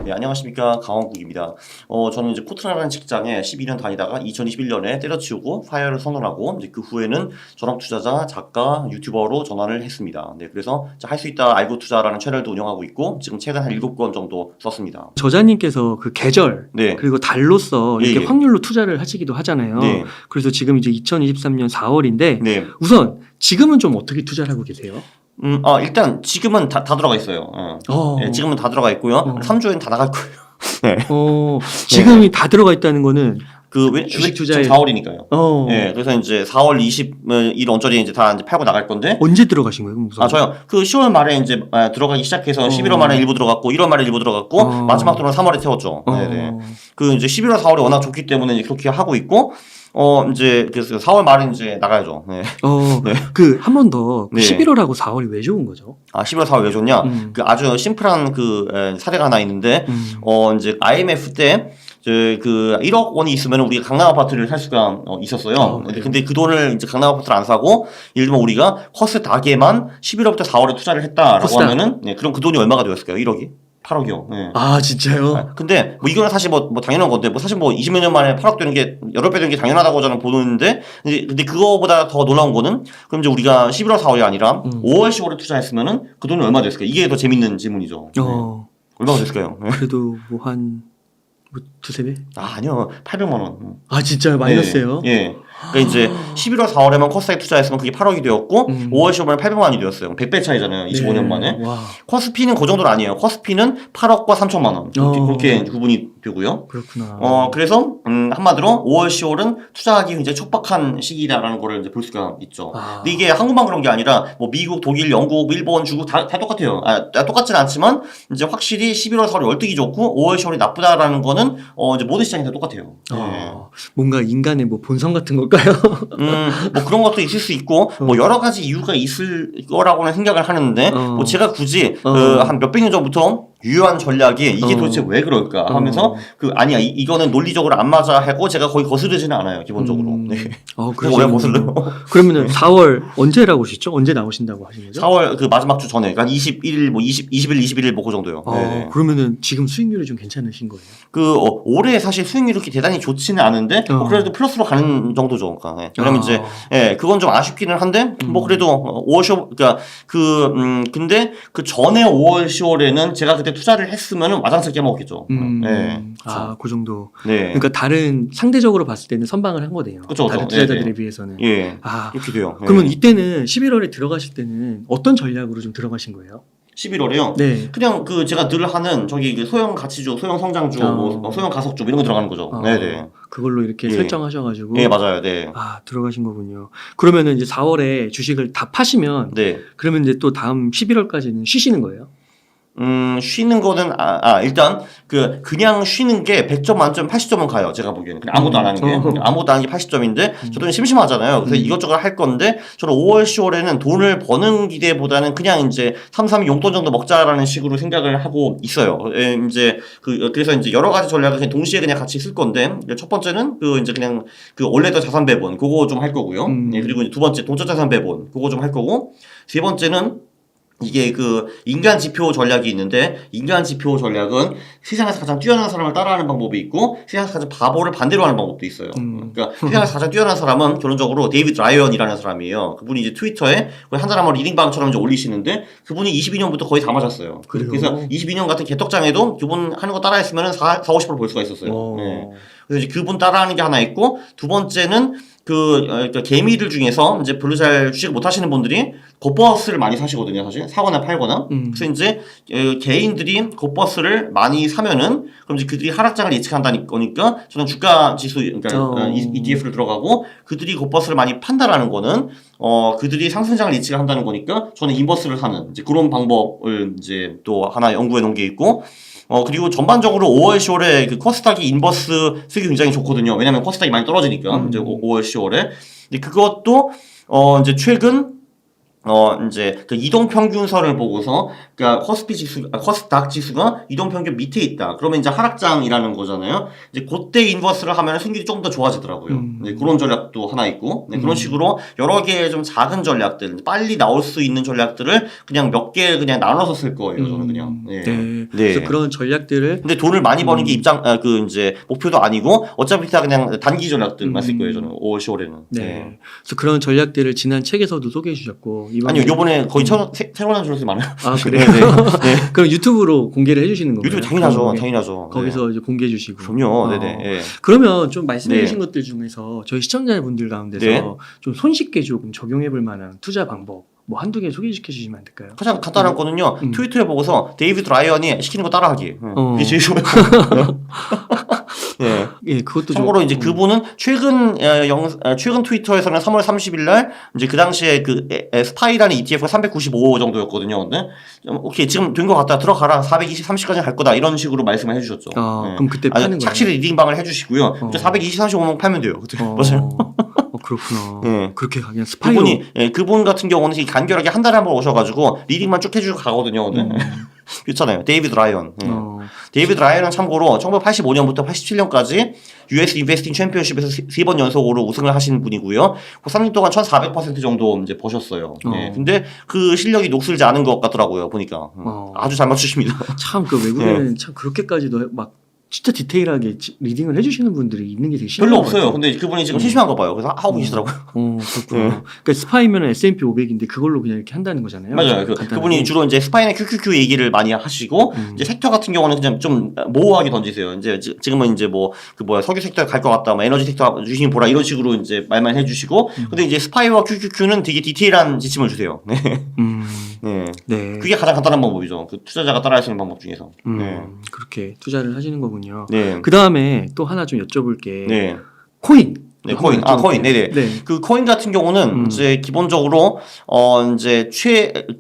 네, 안녕하십니까. 강원국입니다. 저는 이제 코트라라는 직장에 12년 다니다가 2021년에 때려치우고 파이어를 선언하고 이제 그 후에는 전업 투자자, 작가, 유튜버로 전환을 했습니다. 네, 그래서 할 수 있다 알고 투자라는 채널도 운영하고 있고 지금 책은 한 7권 정도 썼습니다. 저자님께서 그 계절 네. 그리고 달로서 이렇게 예. 확률로 투자를 하시기도 하잖아요. 네. 그래서 지금 이제 2023년 4월인데 네. 우선 지금은 좀 어떻게 투자를 하고 계세요? 일단 지금은 다 들어가 있어요. 네, 지금은 다 들어가 있고요. 3주에는 다 나갈 거예요. 네. 지금이 다 들어가 있다는 거는 주식 투자에 4월이니까요. 네, 그래서 이제 4월 20일 언저리 이제 다 이제 팔고 나갈 건데. 언제 들어가신 거예요? 우선? 저요. 그 10월 말에 이제 들어가기 시작해서 11월 말에 일부 들어갔고 1월 말에 일부 들어갔고 마지막 돈은 3월에 태웠죠. 네네. 그 이제 11월 4월이 워낙 좋기 때문에 이제 그렇게 하고 있고. 이제 그래서 4월 말에 이제 나가야죠. 네. 네. 그 한 번 더 네. 11월하고 4월이 왜 좋은 거죠? 11월 4월 왜 좋냐? 그 아주 심플한 사례가 하나 있는데 이제 IMF 때 그 1억 원이 있으면 우리가 강남 아파트를 살 수가 있었어요. 근데 그 돈을 이제 강남 아파트를 안 사고 예를 들면 우리가 코스닥에만 11월부터 4월에 투자를 했다라고 하면은 그럼 그 돈이 얼마가 되었을까요? 1억이? 8억이요. 네. 아 진짜요? 근데 뭐 이거는 사실 뭐 당연한 건데 뭐 사실 뭐 20몇 년 만에 8억 되는 게 여러 배 되는 게 당연하다고 저는 보는데 근데 그거보다 더 놀라운 거는 그럼 이제 우리가 11월 4월이 아니라 5월 10월에 투자했으면은 그 돈이 얼마 됐을까요? 이게 더 재밌는 질문이죠. 네. 얼마가 됐을까요? 그래도 뭐 한 두세 배? 아니요. 800만 원. 아 진짜요? 마이너스예요? 예. 그러니까 이제 11월 4월에만 코스닥에 투자했으면 그게 8억이 되었고 5월 10월에 800만 원이 되었어요. 100배 차이잖아요. 25년 만에. 와. 코스피는 그 정도는 아니에요. 코스피는 8억과 3천만 원. 그렇게 구분이 되고요. 그렇구나. 그래서 한마디로 5월 10월은 투자하기 굉장히 촉박한 시기라는 거를 이제 볼 수가 있죠. 근데 이게 한국만 그런 게 아니라 뭐 미국, 독일, 영국, 일본, 중국 다 똑같아요. 똑같지는 않지만 이제 확실히 11월 4월이 월등히 좋고 5월 10월이 나쁘다라는 거는 이제 모든 시장이 다 똑같아요. 뭔가 인간의 뭐 본성 같은 걸까요? 뭐 그런 것도 있을 수 있고 뭐 여러 가지 이유가 있을 거라고는 생각을 하는데 뭐 제가 굳이 한 몇백 년 전부터 유효한 전략이 이게 도대체 왜 그럴까 하면서 아니야 이거는 논리적으로 안 맞아 하고 제가 거의 거스르지는 않아요 기본적으로. 네. 그래서 왜 거슬러요? 그러면은 4월 언제라고 하셨죠? 언제 나오신다고 하신 거죠? 4월 그 마지막 주 전에 그러니까 21일 뭐 20일 21일 뭐 그 정도요. 그러면은 지금 수익률이 좀 괜찮으신 거예요? 올해 사실 수익률이 그렇게 대단히 좋지는 않은데 그래도 플러스로 가는 정도죠. 그러니까 왜냐면 이제 그건 좀 아쉽기는 한데 뭐 그래도 5월 10월 그러니까 근데 그 전에 5월 10월에는 제가 그때 투자를 했으면은 와장창 깨먹었겠죠. 그 정도. 네. 그러니까 다른 상대적으로 봤을 때는 선방을 한 거네요. 그쵸, 다른 투자자들에 비해서는. 이렇게 돼요. 그러면 이때는 11월에 들어가실 때는 어떤 전략으로 좀 들어가신 거예요? 11월에요? 네. 그냥 제가 늘 하는 소형 가치주, 소형 성장주, 뭐 소형 가속주 이런 거 들어가는 거죠. 네네. 그걸로 이렇게 설정하셔가지고. 네, 맞아요. 네. 들어가신 거군요. 그러면은 이제 4월에 주식을 다 파시면. 그러면 이제 또 다음 11월까지는 쉬시는 거예요? 쉬는 거는 일단 그냥 쉬는 게 100점 만점 80점은 가요. 제가 보기에는 그냥 아무것도 안 하는 게 아무것도 안 하는 게 80점인데 저도 심심하잖아요. 그래서 이것저것 할 건데 저는 5월 10월에는 돈을 버는 기대보다는 그냥 이제 332 용돈 정도 먹자라는 식으로 생각을 하고 있어요. 이제 그래서 이제 여러 가지 전략을 그냥 동시에 그냥 같이 쓸 건데 첫 번째는 이제 그냥 원래도 자산 배분 그거 좀 할 거고요. 그리고 이제 두 번째 동적 자산 배분 그거 좀 할 거고 세 번째는 이게 인간 지표 전략이 있는데 인간 지표 전략은 세상에서 가장 뛰어난 사람을 따라하는 방법이 있고 세상에서 가장 바보를 반대로 하는 방법도 있어요. 그러니까 세상에서 가장 뛰어난 사람은 결론적으로 데이비드 라이언이라는 사람이에요. 그분이 이제 트위터에 한 사람을 리딩방처럼 이제 올리시는데 그분이 22년부터 거의 다 맞았어요. 그래서 22년 같은 개떡장에도 그분 하는 거 따라했으면 50% 볼 수가 있었어요. 그래서 이제 그분 따라하는 게 하나 있고 두 번째는 개미들 중에서 이제 별로 잘 주식을 못 하시는 분들이 곱버스를 많이 사시거든요, 사실. 사거나 팔거나. 그래서 이제 개인들이 곱버스를 많이 사면은 그럼 이제 그들이 하락장을 예측한다는 거니까 저는 주가 지수 그러니까 ETF를 들어가고 그들이 곱버스를 많이 판다라는 거는 그들이 상승장을 예측을 한다는 거니까 저는 인버스를 사는 이제 그런 방법을 이제 또 하나 연구해 놓은 게 있고 그리고 전반적으로 5월, 10월에 코스닥이 인버스 수익이 굉장히 좋거든요. 왜냐면 코스닥이 많이 떨어지니까, 이제 5월, 10월에. 근데 그것도, 이제 최근, 이제 그 이동평균선을 보고서, 그러니까 커스닥 지수가 이동평균 밑에 있다. 그러면 이제 하락장이라는 거잖아요. 이제 그때 인버스를 하면 승률이 좀 더 좋아지더라고요. 네, 그런 전략도 하나 있고, 네, 그런 식으로 여러 개의 좀 작은 전략들, 빨리 나올 수 있는 전략들을 그냥 몇 개 그냥 나눠서 쓸 거예요. 저는 그냥. 네. 네. 그래서 그런 전략들을. 근데 돈을 많이 버는 게 이제 목표도 아니고, 어차피 다 그냥 단기 전략들만 쓸 거예요. 저는 5월, 10월에는. 네. 그래서 그런 전략들을 지난 책에서도 소개해 주셨고, 아니요, 요번에 거의 새로 나온 전략이 많아요. 아, 그래요? 네. 네. 그럼 유튜브로 공개를 해주시는 건가요? 유튜브 당연하죠. 당연하죠. 거기서 네. 이제 공개해 주시고. 그럼요. 네네. 네. 그러면 좀 말씀해 주신 네. 것들 중에서 저희 시청자분들 가운데서 네. 좀 손쉽게 조금 적용해 볼 만한 투자 방법 뭐 한두 개 소개시켜 주시면 안 될까요? 가장 간단한 거는요. 트위터에 보고서 데이비드 라이언이 시키는 거 따라하기. 그게 제일 좋아요. 네. 예, 그것도 참고로 이제 그분은 최근 트위터에서는 3월 30일 날 이제 그 당시에 그 스파이라는 ETF가 395 정도였거든요. 근데 오케이 지금 된 것 같다 들어가라 420, 30까지 갈 거다 이런 식으로 말씀을 해주셨죠. 네. 그럼 그때 파는 거예요? 착실히 리딩방을 해주시고요. 420, 35만 팔면 돼요. 맞아요. 그렇구나. 네. 그렇게 그냥 스파이로. 그분 같은 경우는 간결하게 한 달에 한 번 오셔가지고 리딩만 쭉 해주고 가거든요. 그렇잖아요. 데이비드 라이언. 데이비드 라이언은 참고로 1985년부터 87년까지 US 인베스팅 챔피언십에서 3번 연속으로 우승을 하신 분이고요. 그 3년 동안 1,400% 정도 이제 버셨어요. 네. 근데 그 실력이 녹슬지 않은 것 같더라고요. 보니까. 아주 잘 맞추십니다. 참 그 외국에는 참 그렇게까지도 막 진짜 디테일하게 리딩을 해주시는 분들이 있는 게 되게 신기한 별로 것 없어요. 같아요. 근데 그분이 지금 심심한 거 봐요. 그래서 하고 계시더라고요. 그렇구나. 그러니까 스파이면은 S&P 500인데 그걸로 그냥 이렇게 한다는 거잖아요. 맞아요. 그분이 주로 이제 스파이나 QQQ 얘기를 많이 하시고 이제 섹터 같은 경우는 그냥 좀 모호하게 던지세요. 이제 지금은 이제 석유 섹터 갈 것 같다, 에너지 섹터 주시긴 보라 이런 식으로 이제 말만 해주시고, 근데 이제 스파이와 QQQ는 되게 디테일한 지침을 주세요. 네. 네. 그게 가장 간단한 방법이죠. 그 투자자가 따라할 수 있는 방법 중에서. 그렇게 투자를 하시는 거군요. 네. 그 다음에 또 하나 좀 여쭤볼 게 네. 코인. 네, 코인. 코인. 네네. 네. 그 코인 같은 경우는 이제 기본적으로 이제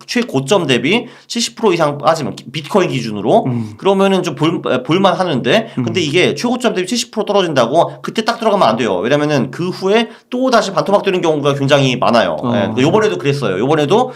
최고점 대비 70% 이상 빠지면 비트코인 기준으로 그러면은 좀 볼만 하는데, 근데 이게 최고점 대비 70% 떨어진다고 그때 딱 들어가면 안 돼요. 왜냐면은 그 후에 또 다시 반토막 되는 경우가 굉장히 많아요. 네, 요번에도 그랬어요. 요번에도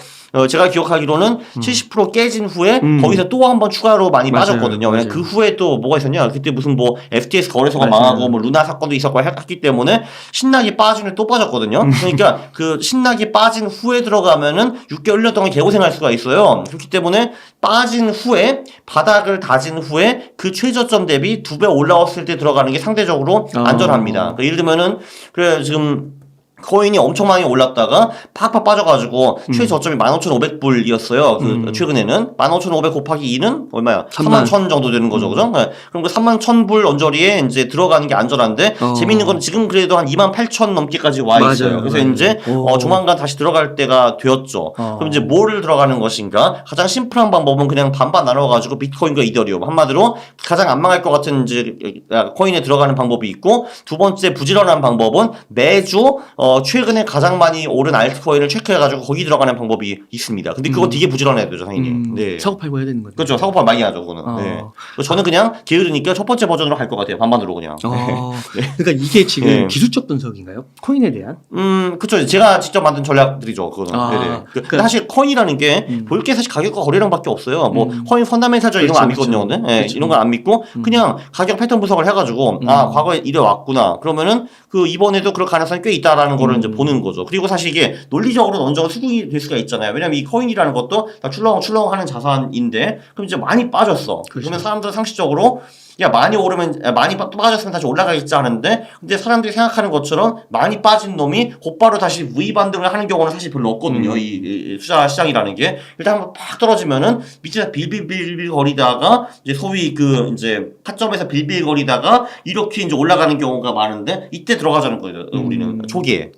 제가 기억하기로는 70% 깨진 후에 거기서 또 한 번 추가로 많이 빠졌거든요. 왜냐면 그 후에 또 뭐가 있었냐? 그때 무슨 FTX 거래소가 망하고 루나 사건도 있었고 했기 때문에 신나게 빠지면 또 빠졌거든요. 그러니까 그 신나게 빠진 후에 들어가면은 6개월 1년 동안 개고생할 수가 있어요. 그렇기 때문에 빠진 후에 바닥을 다진 후에 그 최저점 대비 2배 올라왔을 때 들어가는 게 상대적으로 안전합니다. 그러니까 예를 들면은 그래 지금 코인이 엄청 많이 올랐다가 팍팍 빠져가지고 최저점이 15,500불이었어요. 최근에는 15,500 곱하기 2는 얼마야? 31,000 정도 되는 거죠, 그죠? 네. 그럼 그 31,000불 언저리에 이제 들어가는 게 안전한데, 재밌는 건 지금 그래도 한 28,000 넘게까지 와 있어요. 그래서 이제 조만간 다시 들어갈 때가 되었죠. 그럼 이제 뭐를 들어가는 것인가? 가장 심플한 방법은 그냥 반반 나눠가지고 비트코인과 이더리움, 한마디로 가장 안 망할 것 같은 이제 코인에 들어가는 방법이 있고, 두 번째 부지런한 방법은 매주 최근에 가장 많이 오른 알트코인을 체크해가지고 거기 들어가는 방법이 있습니다. 근데 그거 되게 부지런해야 되죠, 당연히. 네. 사고팔고 해야 되는 거죠. 그렇죠. 사고팔 많이 하죠, 그거는. 네. 저는 그냥 게으르니까 첫 번째 버전으로 갈 것 같아요. 반반으로 그냥. 네. 그러니까 이게 지금 기술적 분석인가요? 코인에 대한? 그렇죠. 제가 직접 만든 전략들이죠, 그거는. 네네. 근데 사실 코인이라는 게 볼 게 사실 가격과 거래량밖에 없어요. 코인 펀다멘탈적 이런 거 안 믿거든요. 네. 이런 건 안 믿고 그냥 가격 패턴 분석을 해가지고 과거에 이래 왔구나. 그러면은 그 이번에도 그럴 가능성이 꽤 있다라는 거를 이제 보는 거죠. 그리고 사실 이게 논리적으로 어느 정도 수긍이 될 수가 있잖아요. 왜냐면 이 코인이라는 것도 다 출렁출렁하는 자산인데, 그럼 이제 많이 빠졌어. 그러면 사람들은 상식적으로 야 많이 오르면 많이 빠졌으면 다시 올라가겠지 하는데, 근데 사람들이 생각하는 것처럼 많이 빠진 놈이 곧바로 다시 V 반등을 하는 경우는 사실 별로 없거든요. 이 투자 시장이라는 게 일단 한번 팍 떨어지면은 밑에서 빌빌빌빌 거리다가 이제 소위 그 이제 타점에서 빌빌거리다가 이렇게 이제 올라가는 경우가 많은데, 이때 들어가자는 거예요. 우리는 초기에.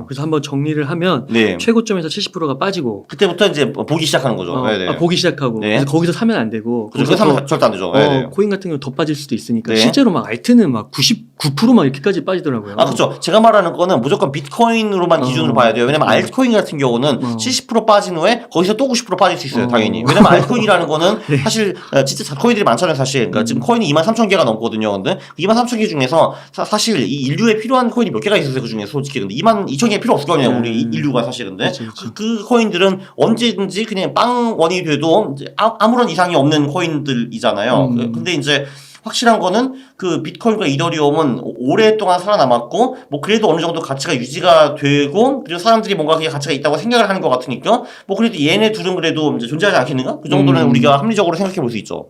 그래서 한번 정리를 하면 최고점에서 70%가 빠지고 그때부터 이제 보기 시작하는 거죠. 보기 시작하고 그래서 거기서 사면 안 되고 그래서 사면 절대 안 되죠. 코인 같은 경우 더 빠지면 빠질 수도 있으니까 네. 실제로 막 알트는 막 99% 막 이렇게까지 빠지더라고요. 그렇죠. 제가 말하는 거는 무조건 비트코인으로만 기준으로 봐야 돼요. 왜냐면 알트코인 같은 경우는 70% 빠진 후에 거기서 또 90% 빠질 수 있어요. 당연히. 왜냐면 알트코인이라는 거는 네. 사실 진짜 코인들이 많잖아요. 사실. 그러니까 지금 코인이 23,000개가 넘거든요. 근데 23,000개 중에서 사실 이 인류에 필요한 코인이 몇 개가 있었어요. 그 중에 솔직히. 근데 22,000개 필요 없을 거아니에요. 우리 인류가 사실. 근데 그 코인들은 언제든지 그냥 빵원이 돼도 이제 아무런 이상이 없는 코인들이잖아요. 근데 이제 확실한 거는 그 비트코인과 이더리움은 오랫동안 살아남았고 뭐 그래도 어느 정도 가치가 유지가 되고 그리고 사람들이 뭔가 그게 가치가 있다고 생각을 하는 것 같으니까 뭐 그래도 얘네 둘은 그래도 이제 존재하지 않겠는가? 그 정도는 우리가 합리적으로 생각해 볼 수 있죠.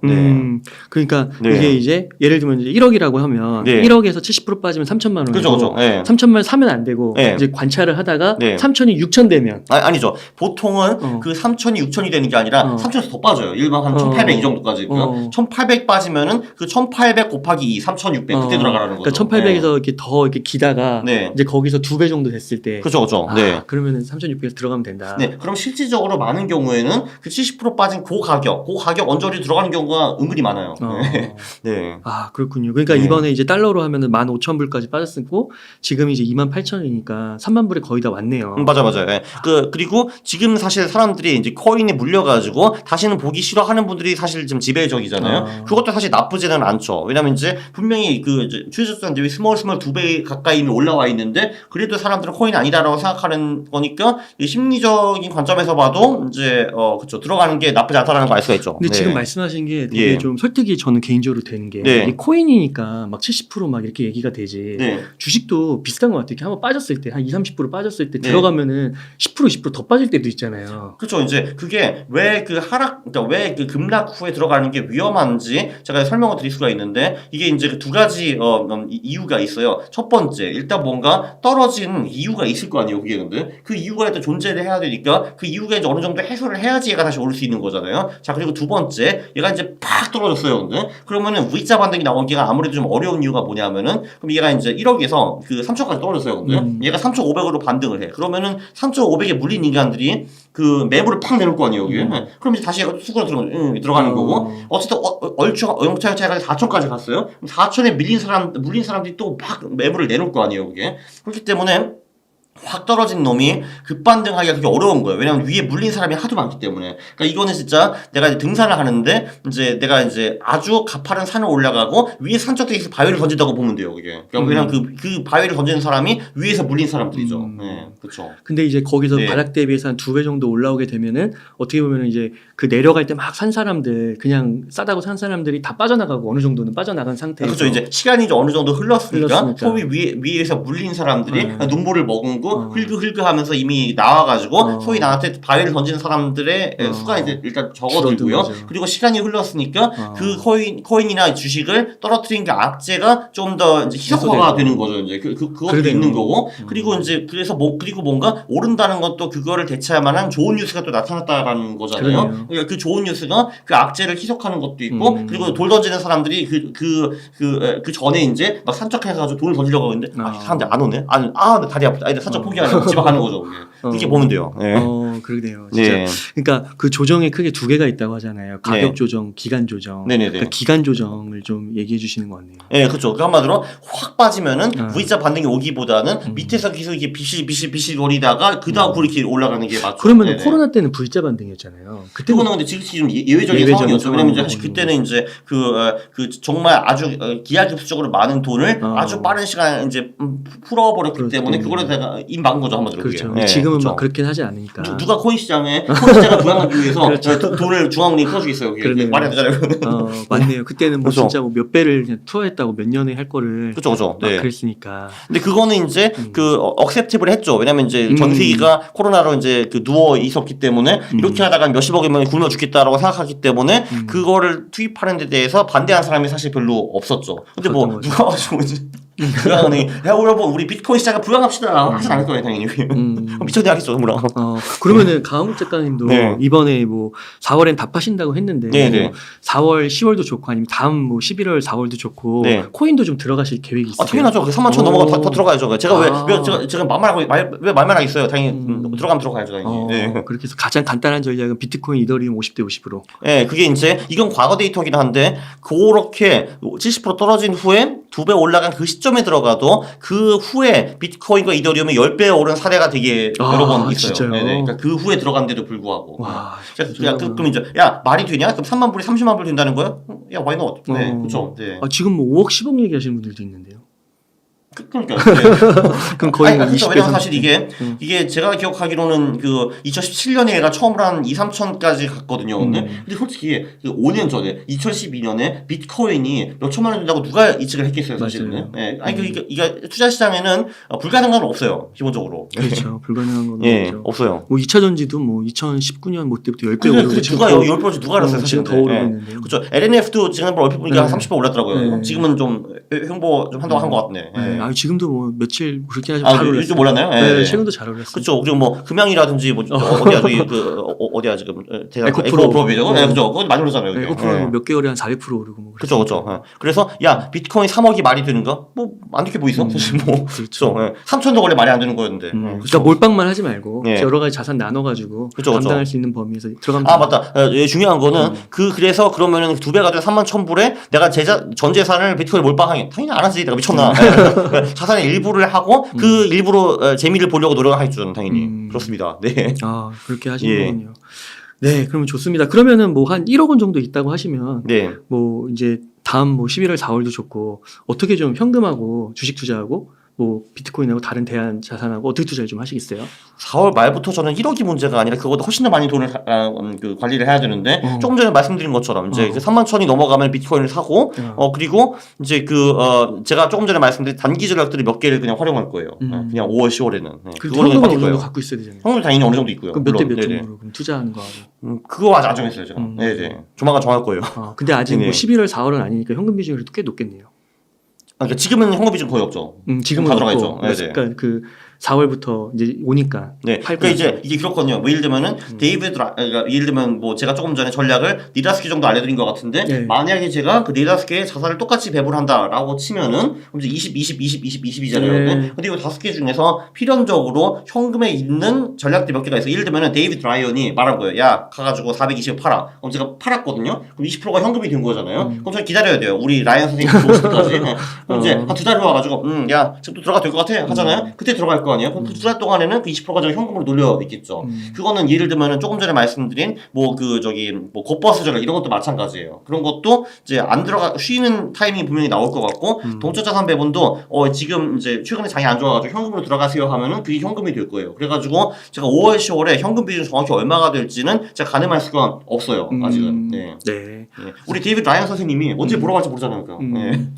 그러니까 네. 이게 이제 예를 들면 이제 1억이라고 하면 네. 1억에서 70% 빠지면 3천만 원이고 그죠. 네. 3천만 원 사면 안 되고 네. 이제 관찰을 하다가 네. 3천이 6천 되면 아니죠. 보통은 그 3천이 6천이 되는 게 아니라 3천에서 더 빠져요. 일반 한 1,800 이 정도까지. 1,800 빠지면은 그 1,800 곱하기 2, 3,600 그때 들어가라는 거죠. 그러니까 1,800에서 이렇게 더 이렇게 기다가 네. 이제 거기서 2배 정도 됐을 때 그죠. 네. 그러면은 3,600에서 들어가면 된다. 네. 그럼 실질적으로 많은 경우에는 그 70% 빠진 그 가격 언저리 들어가는 경우가 은근히 많아요. 네. 그렇군요. 그러니까 네. 이번에 이제 달러로 하면은 15,000불까지 빠졌고 지금 이제 28,000원이니까 3만 불에 거의 다 왔네요. 맞아요. 네. 그리고 지금 사실 사람들이 이제 코인에 물려가지고 다시는 보기 싫어하는 분들이 사실 좀 지배적이잖아요. 그것도 사실 나쁘지는 않죠. 왜냐면 이제 분명히 그 추세선들이 스몰 2배 가까이 이미 올라와 있는데 그래도 사람들은 코인 아니다라고 생각하는 거니까 이 심리적인 관점에서 봐도 이제 그렇죠. 들어가는 게 나쁘지 않다라는 거 알 수가 있죠. 근데 네. 지금 말씀하신 게 되게 좀 설득이 저는 개인적으로 되는 게 네. 이 코인이니까 막 70% 이렇게 얘기가 되지. 네. 주식도 비슷한 것 같아요. 이렇게 한번 빠졌을 때 한 20-30% 빠졌을 때 네. 들어가면은 10% 더 빠질 때도 있잖아요. 그렇죠. 이제 그게 왜 그 그러니까 왜 그 급락 후에 들어가는 게 위험한지 제가 설명을 드릴 수가 있는데 이게 이제 그 두 가지 이유가 있어요. 첫 번째, 일단 뭔가 떨어진 이유가 있을 거 아니에요. 그게 근데 그 이유가 일단 존재를 해야 되니까 그 이유가 이제 어느 정도 해소를 해야지 얘가 다시 오를 수 있는 거잖아요. 자, 그리고 두 번째, 얘가 이제 팍 떨어졌어요. 근데 그러면은 V자 반등이 나오기가 아무래도 좀 어려운 이유가 뭐냐면은 그럼 얘가 이제 1억에서 그 3천까지 떨어졌어요. 근데 얘가 3,500으로 반등을 해. 그러면은 3,500에 물린 인간들이 그 매물을 팍 내놓을 거 아니에요. 여기. 그럼 이제 다시 얘가 수급으로 들어가는 거고 어쨌든 얼추 영차가 4천까지 갔어요. 4천에 물린 사람들이 또 막 매물을 내놓을 거 아니에요, 그게. 그렇기 때문에 확 떨어진 놈이 급반등하기가 되게 어려운 거예요. 왜냐면 위에 물린 사람이 하도 많기 때문에. 그러니까 이거는 진짜 내가 이제 등산을 하는데 이제 내가 이제 아주 가파른 산을 올라가고 위에 산적대기에서 바위를 던진다고 보면 돼요, 그게. 그러니까 왜냐면 그 바위를 던지는 사람이 위에서 물린 사람들이죠. 네, 그렇죠. 근데 이제 거기서 네. 바닥 대비해서 한 2배 정도 올라오게 되면은 어떻게 보면은 이제 그 내려갈 때 막 산 사람들 그냥 싸다고 산 사람들이 다 빠져나가고 어느 정도는 빠져나간 상태에서 그렇죠. 이제 시간이 이제 어느 정도 흘렀으니까. 소위 위에서 물린 사람들이 눈물을 머금고 흘그흘그하면서 이미 나와가지고 소위 나한테 바위를 던지는 사람들의 수가 이제 일단 적어들고요. 그리고 시간이 흘렀으니까 그 코인이나 주식을 떨어뜨린 그 악재가 좀 더 이제 희석화가 되는 거죠. 이제 그것도 있는 거고. 그리고 이제 그래서 그리고 뭔가 오른다는 것도 그거를 대체할 만한 좋은 뉴스가 또 나타났다라는 거잖아요. 그러니까 그 좋은 뉴스가 그 악재를 희석하는 것도 있고 그리고 돌 던지는 사람들이 그 전에 이제 막 산적해가지고 돌을 던지려고 하는데 사람들 안 오네. 나 다리 아프다. 나 산적 포기하는 집에 가는 거죠. 그렇게 보면 돼요. 네. 그러네요. 진짜. 네. 그러니까 그 조정에 크게 두 개가 있다고 하잖아요. 가격 조정, 기간 조정. 네네네. 그러니까 기간 조정을 좀 얘기해 주시는 것 같네요. 네, 그렇죠. 그 한마디로 확 빠지면은 V자 반등이 오기보다는 밑에서 계속 이게 비실 거리다가 그다음 그렇게 올라가는 게 맞죠. 그러면 네네. 코로나 때는 V자 반등이었잖아요. 그거는 근데 지금 좀 예외적인 상황이었죠. 왜냐면 이제 사실 그때는 이제 그 정말 아주 기하급수적으로 많은 돈을 아주 빠른 시간에 이제 풀어버렸기 때문에 그거를 내가 임박은 거죠, 한마디로. 그렇죠. 네, 지금은 그렇죠. 막 그렇게는 하지 않으니까. 누가 코인 시장을 부양하기 위해서 돈을 중앙은행이 풀어주겠어요. 그게 말이 안 되잖아요. 맞네요. 그때는 뭐 그렇죠. 진짜 뭐 몇 배를 그냥 투하했다고 몇 년에 할 거를 그렇죠. 네. 그랬으니까. 근데 그거는 이제 억셉티브를 했죠. 왜냐면 이제 전 세계가 코로나로 이제 누워 있었기 때문에 이렇게 하다가 몇십억이면 굶어 죽겠다라고 생각하기 때문에 그거를 투입하는 데 대해서 반대한 사람이 사실 별로 없었죠. 근데 뭐 누가 가지고 이제 불안하니 야 여러분 우리 비트코인 시장을 불안합시다 하진 않을 거예요 당연히. 미쳐도 하겠죠 뭐라. 그러면은 강원국 작가님도 네. 이번에 뭐 4월엔 답하신다고 했는데 네네. 뭐 4월, 10월도 좋고 아니면 다음 뭐 11월, 4월도 좋고 네. 코인도 좀 들어가실 계획이 있으세요? 당연하죠. 그 3만 천 넘어가 더 들어가야죠. 제가 왜 제가 왜 말만 하겠어요. 당연히 들어가면 들어가야죠 당연히. 네. 그렇게 해서 가장 간단한 전략은 비트코인, 이더리움 50대 50으로. 네, 그게 이제 이건 과거 데이터긴 한데 그렇게 70% 떨어진 후에 2배 올라간 그 시점에 들어가도 그 후에 비트코인과 이더리움이 10배 오른 사례가 되게 여러 번 있어요. 진짜요? 네네. 그러니까 그 후에 들어간데도 불구하고. 와, 그럼 이제 야 말이 되냐? 그럼 3만 불이 30만 불 된다는 거야? 야 why not? 네, 그렇죠. 네. 지금 뭐 5억, 10억 얘기하시는 분들도 있는데요. 그러니까. 네. 그럼 거의 뭐 20배. 왜냐면 사실 이게 제가 기억하기로는 그 2017년에 얘가 처음으로 한 2, 3천까지 갔거든요. 근데 솔직히 그 5년 전에 2012년에 비트코인이 몇 천만 원 된다고 누가 예측을 했겠어요, 사실은. 네. 아니 이게 투자 시장에는 불가능한 건 없어요, 기본적으로. 그렇죠. 불가능한 건 예, 없어요. 뭐 2차 전지도 뭐 2019년 뭐 때부터 10배 그래, 오르고 누가 10배씩 누가 알았어요, 지금 사실은. 더 오르고 예. 있는데요. 그렇죠. LNF도 지난번 얼핏 보니까 한 30배 올랐더라고요. 네. 지금은 좀 홍보 좀 한다고 한 것 같네. 예. 지금도 뭐 며칠 그렇게 하지만 잘 올랐어요. 요즘 몰랐나요? 네, 예. 최근도 잘 올랐어요. 그렇죠. 그리고 뭐 금양이라든지 뭐 어디야 저기 어디야 지금 에코프로. 에코프로비죠. 네, 그죠. 그거 많이 올랐잖아요. 네, 에코프로 몇 개월에 한 400% 오르고 뭐. 그렇죠, 그렇죠. 그래서 야 비트코인 3억이 말이 되는가? 뭐 안 되게 보이죠. 사실 뭐 그렇죠. 3천도 원래 말이 안 되는 거였는데. 그러니까 몰빵만 하지 말고 네. 여러 가지 자산 나눠가지고 그쵸, 감당할 그쵸. 수 있는 범위에서 들어가면. 맞다. 중요한 거는 그래서 그러면은 2배가 된 31,000불에 내가 전 재산을 비트코인 몰빵하게 당연히 안 하지. 내가 미쳤나? 자산의 일부를 하고 그 일부로 재미를 보려고 노력하겠죠, 당연히. 그렇습니다. 네. 그렇게 하시는 거군요. 네, 그러면 좋습니다. 그러면은 뭐 한 1억 원 정도 있다고 하시면 네. 뭐 이제 다음 뭐 11월, 4월도 좋고 어떻게 좀 현금하고 주식 투자하고 뭐 비트코인하고 다른 대안 자산하고 어떻게 투자를 좀 하시겠어요? 4월 말부터 저는 1억이 문제가 아니라 그거보다 훨씬 더 많이 돈을 관리를 해야 되는데 조금 전에 말씀드린 것처럼 이제 그 3만 천이 넘어가면 비트코인을 사고 그리고 이제 제가 조금 전에 말씀드린 단기 전략들이 몇 개를 그냥 활용할 거예요. 그냥 5월, 10월에는. 네. 그거는 현금을 어느 정도 갖고 있어야 되잖아요. 현금 당연히 어느 정도 있고요. 그럼 몇 대 몇 물론. 정도로 그럼 투자하는 거 하고? 그거 아직 안 정했어요, 제가. 네. 조만간 정할 거예요. 근데 아직 네. 뭐 11월, 4월은 아니니까 현금 비중이 그래도 꽤 높겠네요. 그러니까 지금은 현금 비중 거의 없죠. 지금은 다 들어가 없고, 있죠. 그러니까 그 4월부터 이제 오니까. 네. 그러니까 이제 이게 그렇거든요. 뭐 예를 들면은 그러니까 예를 들면 뭐 제가 조금 전에 전략을 4-5개 정도 알려드린 것 같은데 네. 만약에 제가 그 4-5개의 자산을 똑같이 배분한다라고 치면은 그럼 이제 20-20-20-20-20이잖아요. 네. 근데 이거 5개 중에서 필연적으로 현금에 있는 전략들이 몇 개가 있어요. 예를 들면은 데이비드 라이언이 말한 거예요. 야 가가지고 420을 팔아. 그럼 제가 팔았거든요. 그럼 20%가 현금이 된 거잖아요. 그럼 저는 기다려야 돼요. 우리 라이언 선생님 들어오실 때까지. 그럼 이제 한 2달 후에 와가지고 야 지금 또 들어가도 될 것 같아 하잖아요. 그때 들어갈 거 아니에요. 그럼 그 2달 동안에는 그 20%가 저 현금으로 놀려 있겠죠. 그거는 예를 들면은 조금 전에 말씀드린 뭐 곧버스 전략 이런 것도 마찬가지예요. 그런 것도 이제 안 들어가 쉬는 타이밍이 분명히 나올 것 같고 동적자산 배분도 지금 이제 최근에 장이 안 좋아가지고 현금으로 들어가세요 하면은 그게 현금이 될 거예요. 그래가지고 제가 5월, 10월에 현금 비중 정확히 얼마가 될지는 제가 가늠할 수가 없어요. 아직은. 네. 우리 데이비드 라이언 선생님이 언제 뭐라고 할지 모르잖아요. 그러니까. 네.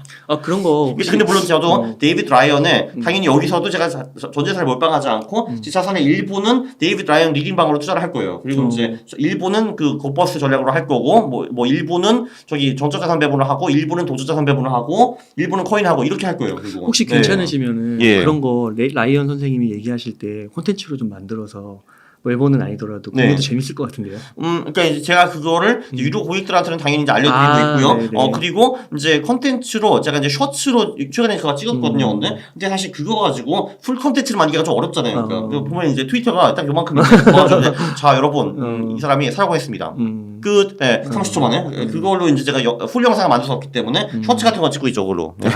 그런 거. 근데 물론 저도 데이비드 라이언에 당연히 여기서도 제가 전재산을 몰빵하지 않고 제 자산의 일부는 데이비드 라이언 리딩방으로 투자를 할 거예요. 그리고 이제 일부는 그 곧버스 전략으로 할 거고 뭐 일부는 저기 전적자산 배분을 하고 일부는 도저자산 배분을 하고 일부는 코인하고 이렇게 할 거예요. 그리고 혹시 괜찮으시면은 예. 그런 거 라이언 선생님이 얘기하실 때 콘텐츠로 좀 만들어서 웹원은 아니더라도 그것도 네. 재밌을 것 같은데요. 그러니까 이제 제가 그거를 유료 고객들한테는 당연히 이제 알려드리고 있고요. 네네. 그리고 이제 컨텐츠로 제가 이제 셔츠로 최근에 제가 찍었거든요. 근데 사실 그거 가지고 풀 컨텐츠를 만들기가 좀 어렵잖아요. 그러니까 보면 이제 트위터가 딱 요만큼 있어가지고 자 여러분 이 사람이 사라고 했습니다. 끝. 네, 30초 만에 그걸로 이제 제가 풀 영상을 만들었기 때문에 셔츠 같은 거 찍고 있죠, 그걸로. 네,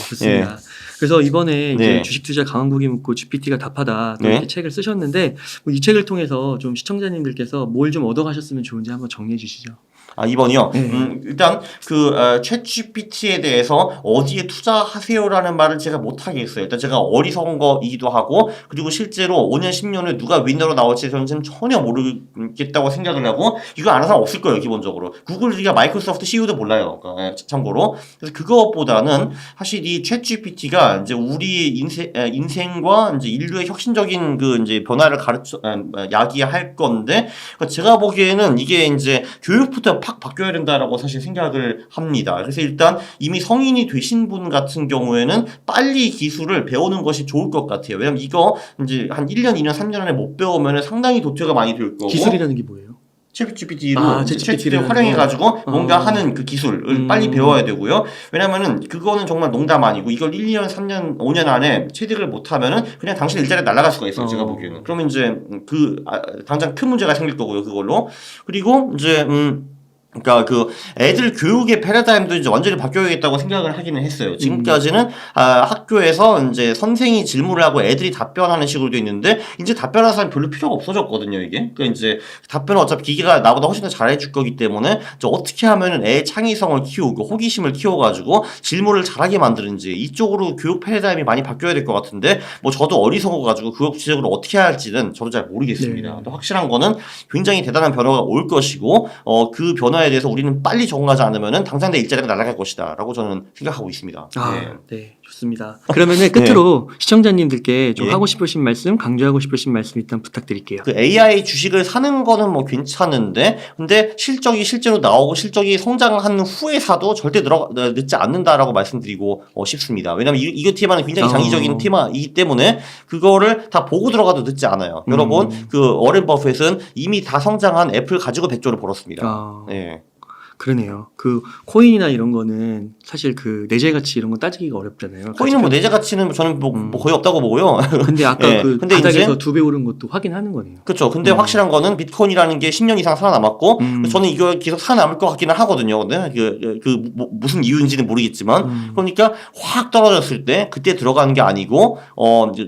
좋습니다. 그래서 이번에 이제 네. 주식 투자 강한국이 묻고 GPT가 답하다 또 네. 이렇게 책을 쓰셨는데 뭐이 책을 통해서 좀 시청자님들께서 뭘 좀 얻어가셨으면 좋은지 한번 정리해 주시죠. 이번이요. 일단 챗 GPT에 대해서 어디에 투자하세요라는 말을 제가 못 하겠어요. 일단 제가 어리석은 거이기도 하고 그리고 실제로 5년 10년을 누가 위너로 나올지 저는 전혀 모르겠다고 생각을 하고 이거 아는 사람 없을 거예요, 기본적으로. 구글이가 마이크로소프트 CEO도 몰라요. 참고로. 그래서 그것보다는 사실 이 챗 GPT가 이제 우리 인생과 이제 인류의 혁신적인 이제 변화를 야기할 건데 제가 보기에는 이게 이제 교육부터 완전 팍 바뀌어야 된다라고 사실 생각을 합니다. 그래서 일단 이미 성인이 되신 분 같은 경우에는 빨리 기술을 배우는 것이 좋을 것 같아요. 왜냐면 이거 이제 한 1년, 2년, 3년 안에 못 배우면 상당히 도태가 많이 될 거고. 기술이라는 게 뭐예요? 챗GPT를 활용해가지고 뭔가 하는 그 기술을 빨리 배워야 되고요. 왜냐면은 그거는 정말 농담 아니고 이걸 1년, 3년, 5년 안에 체득을 못하면은 그냥 당신 일자리에 날아갈 수가 있어요. 제가 보기에는. 그러면 이제 당장 큰 문제가 생길 거고요. 그걸로. 그리고 이제 그러니까 그 애들 교육의 패러다임도 이제 완전히 바뀌어야겠다고 생각을 하기는 했어요. 지금까지는 학교에서 이제 선생이 질문을 하고 애들이 답변하는 식으로 돼 있는데 이제 답변하는 사람이 별로 필요가 없어졌거든요. 이게. 그러니까 이제 답변은 어차피 기계가 나보다 훨씬 더 잘해줄 거기 때문에 이제 어떻게 하면은 애의 창의성을 키우고 호기심을 키워가지고 질문을 잘하게 만드는지 이쪽으로 교육 패러다임이 많이 바뀌어야 될 것 같은데 뭐 저도 어리석어가지고 그거 구체적으로 어떻게 해야 할지는 저도 잘 모르겠습니다. 네. 또 확실한 거는 굉장히 대단한 변화가 올 것이고 그 변화에 대해서 우리는 빨리 적응하지 않으면은 당장 내 일자리가 날아갈 것이다라고 저는 생각하고 있습니다. 네, 좋습니다. 그러면은 끝으로 시청자님들께 좀 하고 싶으신 말씀, 강조하고 싶으신 말씀 일단 부탁드릴게요. 그 AI 주식을 사는 거는 뭐 괜찮은데, 근데 실적이 실제로 나오고 실적이 성장한 후에 사도 절대 늦지 않는다라고 말씀드리고 싶습니다. 왜냐면 이거 테마는 굉장히 장기적인 테마이기 때문에 그거를 다 보고 들어가도 늦지 않아요. 여러분, 그 워렌 버핏은 이미 다 성장한 애플 가지고 100조를 벌었습니다. 네. 그러네요. 그 코인이나 이런 거는 사실 그 내재 가치 이런 거 따지기가 어렵잖아요. 코인은 뭐 내재 가치는 저는 뭐 거의 없다고 보고요. 근데 아까 네. 그 근데 바닥에서 2배 오른 것도 확인하는 거네요. 그렇죠. 근데 확실한 거는 비트코인이라는 게 10년 이상 살아남았고 저는 이거 계속 살아남을 것 같기는 하거든요. 근데 무슨 이유인지는 모르겠지만 그러니까 확 떨어졌을 때 그때 들어가는 게 아니고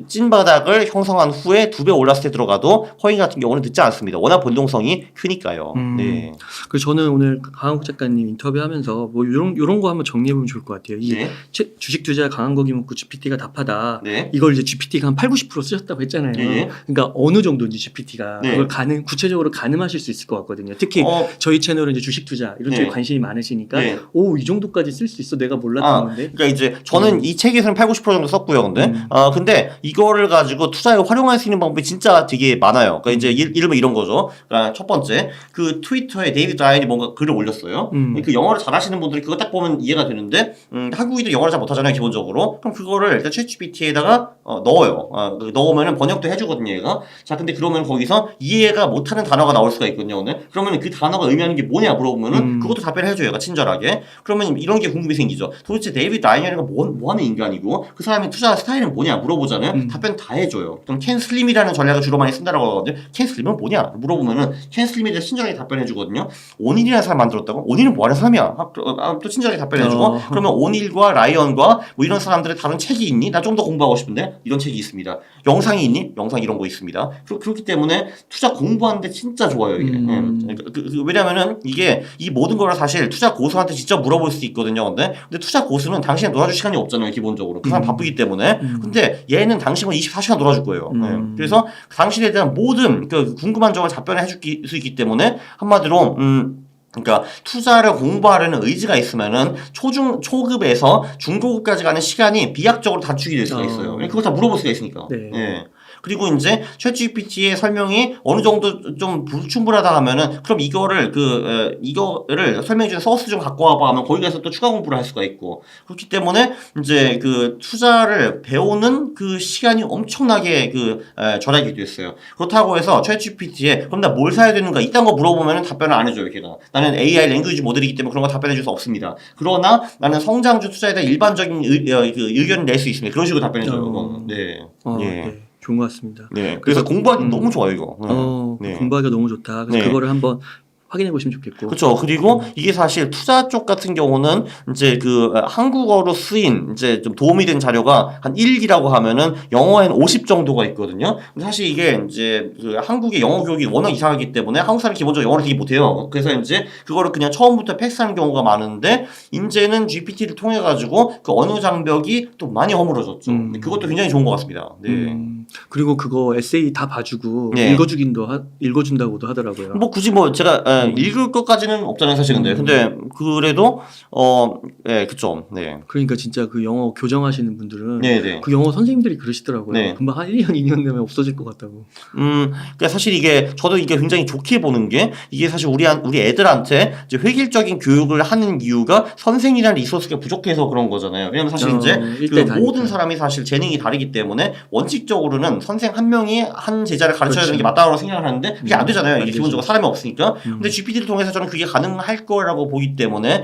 찐 바닥을 형성한 후에 2배 올랐을 때 들어가도 코인 같은 경우는 늦지 않습니다. 워낙 변동성이 크니까요. 네. 그래서 저는 오늘 강한국 작가님 인터뷰하면서 뭐 요런 거 한번 정리해 보면 좋을 것 같아요. 이 주식 투자 강한 거기 묻고 GPT가 답하다. 이걸 이제 GPT가 한 80-90% 쓰셨다고 했잖아요. 그러니까 어느 정도인지 GPT가 그걸 구체적으로 가늠하실 수 있을 것 같거든요. 특히 저희 채널은 이제 주식 투자 이런 쪽에 관심이 많으시니까 이 정도까지 쓸 수 있어 내가 몰랐던 건데. 그러니까 이제 저는 이 책에서는 80-90% 정도 썼고요. 근데 이거를 가지고 투자에 활용할 수 있는 방법이 진짜 되게 많아요. 그러니까 이제 이름은 이런 거죠. 그러니까 첫 번째 그 트위터에 데이비드 라이언이 뭔가 글을 올렸어요. 그 영어를 잘하시는 분들이 그거 딱 보면 이해가 되는데 한국인도 영어를 잘 못하잖아요 기본적으로. 그럼 그거를 일단 챗GPT에다가 넣어요. 넣으면은 번역도 해주거든요 얘가. 자 근데 그러면 거기서 이해가 못하는 단어가 나올 수가 있거든요. 오늘. 그러면 그 단어가 의미하는 게 뭐냐 물어보면은 그것도 답변을 해줘요 얘가 친절하게. 그러면 이런 게 궁금이 생기죠. 도대체 데이비드 라이언이가 뭐 하는 인간이고 그 사람이 투자 스타일은 뭐냐 물어보잖아요. 답변 다 해줘요. 그럼 캔 슬림이라는 전략을 주로 많이 쓴다라고 하거든요. 캔 슬림은 뭐냐 물어보면은 캔 슬림에 대해서 친절하게 답변해주거든요. 오닐이라는 사람 만들었다고? 오닐은 뭐 하는 사람이야? 또 친절하게 답변해주고 그러면 오닐과 라이언과 뭐 이런 사람들의 다른 책이 있니? 나 좀 더 공부하고 싶은데 이런 책이 있습니다. 영상이 있니? 영상 이런 거 있습니다. 그렇기 때문에 투자 공부하는데 진짜 좋아요 이게. 왜냐면은 이게 이 모든 거를 사실 투자 고수한테 직접 물어볼 수 있거든요. 근데 투자 고수는 당신이 놀아줄 시간이 없잖아요 기본적으로. 그 사람 바쁘기 때문에. 근데 얘는 당신을 24시간 놀아줄 거예요. 그래서 당신에 대한 모든 그 궁금한 점을 답변해 줄 수 있기 때문에 한마디로 그러니까 투자를 공부하려는 의지가 있으면은 초급에서 중고급까지 가는 시간이 비약적으로 단축이 될 수가 있어요. 그걸 다 물어볼 수가 있으니까. 네. 그리고 이제 챗GPT의 설명이 어느 정도 좀 불충분하다 하면은 그럼 이거를 설명해 주는 소스 좀 갖고 와봐 하면 거기 가서 또 추가 공부를 할 수가 있고 그렇기 때문에 이제 그 투자를 배우는 그 시간이 엄청나게 절약이 됐어요. 그렇다고 해서 챗GPT에 그럼 나 뭘 사야 되는가 이딴 거 물어보면은 답변을 안 해줘요 걔가. 나는 AI 랭귀지 모델이기 때문에 그런 거 답변해 줄 수 없습니다. 그러나 나는 성장주 투자에 대한 일반적인 의견을 낼 수 있습니다. 그런 식으로 답변해 줘요. 네. 네. 좋은 것 같습니다. 네. 그래서 공부하기 너무 좋아요, 이거. 네. 공부하기가 너무 좋다. 그래서 그거를 한번 확인해 보시면 좋겠고. 그렇죠. 그리고 이게 사실 투자 쪽 같은 경우는 이제 한국어로 쓰인 이제 좀 도움이 된 자료가 한 1기라고 하면은 영어에는 50 정도가 있거든요. 근데 사실 이게 이제 한국의 영어 교육이 워낙 이상하기 때문에 한국 사람이 기본적으로 영어를 되게 못해요. 그래서 이제 그거를 그냥 처음부터 패스하는 경우가 많은데 이제는 GPT를 통해 가지고 그 언어 장벽이 또 많이 허물어졌죠. 그것도 굉장히 좋은 것 같습니다. 네. 그리고 그거 에세이 다 봐주고 읽어준다고도 하더라고요. 뭐 굳이 제가 읽을 것까지는 없잖아요, 사실 근데 그래도 예, 그쵸. 네. 그러니까 진짜 그 영어 교정하시는 분들은 네네. 그 영어 선생님들이 그러시더라고요. 네. 금방 한 1년, 2년 되면 없어질 것 같다고. 그러니까 사실 저도 이게 굉장히 좋게 보는 게 이게 사실 우리 애들한테 이제 획일적인 교육을 하는 이유가 선생이라는 리소스가 부족해서 그런 거잖아요. 왜냐면 사실 이제 그 모든 사람이 사실 재능이 다르기 때문에 원칙적으로는 선생 한 명이 한 제자를 가르쳐야 되는 게 맞다고 생각을 하는데 그게 안 되잖아요. 이게 기본적으로 사람이 없으니까. 근데 GPT를 통해서 저는 그게 가능할 거라고 보기 때문에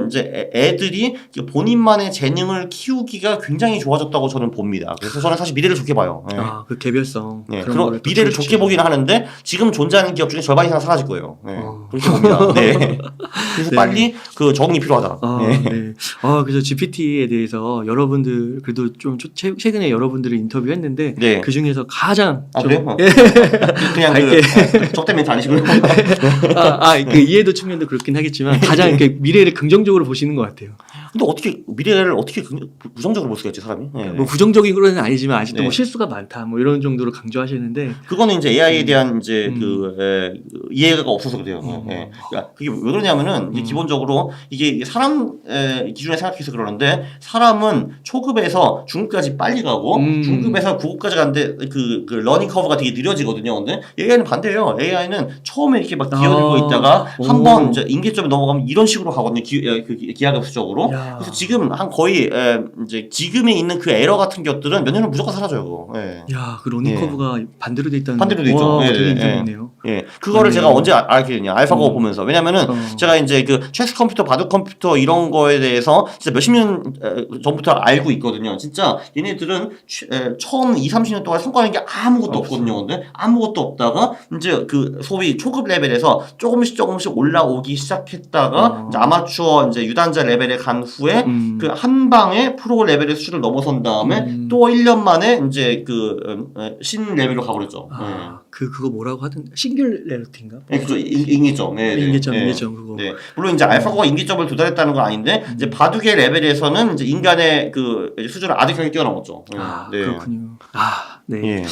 이제 애들이 본인만의 재능을 키우기가 굉장히 좋아졌다고 저는 봅니다. 그래서 저는 사실 미래를 좋게 봐요. 네. 그 개별성. 네. 그런 미래를 좋게 보기는 하는데 지금 존재하는 기업 중에 절반 이상 사라질 거예요. 네. 그렇게 봅니다. 네. 그래서 빨리 그 적응이 필요하다. 네. 그래서 GPT에 대해서 여러분들 그래도 좀 최근에 여러분들을 인터뷰했는데 그 중에서 가장 그래요? 그냥 적대 멘트 아니시고요. 그 이해도 측면도 그렇긴 하겠지만 가장 이렇게 미래를 긍정적으로 보시는 것 같아요. 근데 어떻게 미래를 어떻게 부정적으로 볼 수가 있지 사람이? 네. 뭐 부정적인 거는 아니지만 아직도 뭐 실수가 많다 뭐 이런 정도로 강조하시는데 그거는 이제 AI에 대한 이제 이해가 없어서 그래요. 네. 그러니까 그게 왜 그러냐면은 이제 기본적으로 이게 사람 기준에 생각해서 그러는데 사람은 초급에서 중급까지 빨리 가고 중급에서 9급까지 가는데 그 러닝 커브가 되게 느려지거든요. 근데 AI는 반대예요. AI는 처음에 이렇게 막 기어들고 있다가 한번 이제 임계점에 넘어가면 이런 식으로 가거든요. 기하급수적으로. 그래서 지금 거의 이제 지금에 있는 그 에러 같은 것들은 몇 년은 무조건 사라져요. 네. 그 러닝 커브가 반대로 돼 있다는. 반대로 돼 있죠. 되게 인상있네요. 그거를 제가 언제 알게 됐냐? 알파고 보면서. 왜냐면은 제가 이제 그 체스 컴퓨터, 바둑 컴퓨터 이런 거에 대해서 진짜 몇십 년 전부터 알고 있거든요. 진짜 얘네들은 처음 20-30년 동안 성과는 게 아무것도 없거든요. 근데 아무것도 없다가 이제 그 소위 초급 레벨에서 조금씩 올라오기 시작했다가 이제 아마추어 이제 유단자 레벨에 간 후에 그 한 방에 프로 레벨의 수준을 넘어선 다음에 또 1년 만에 이제 신 레벨로 가버렸죠. 그거 뭐라고 하던 싱귤레리티인가? 네, 그죠. 인기점. 인기점 그거. 네. 물론 이제 알파고가 인기점을 도달했다는 건 아닌데 이제 바둑의 레벨에서는 이제 인간의 그 수준을 아득하게 뛰어넘었죠. 그렇군요. 네.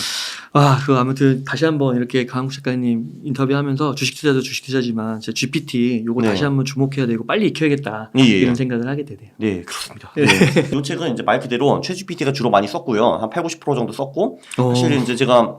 그거 아무튼 다시 한번 이렇게 강한국 작가님 인터뷰하면서 주식 투자도 주식 투자지만 제 GPT 요거 다시 한번 주목해야 되고 빨리 익혀야겠다 이런 생각을 하게 되네요. 네, 그렇습니다. 이 책은 이제 말 그대로 챗GPT가 주로 많이 썼고요. 한 80-90% 정도 썼고 사실 이제 제가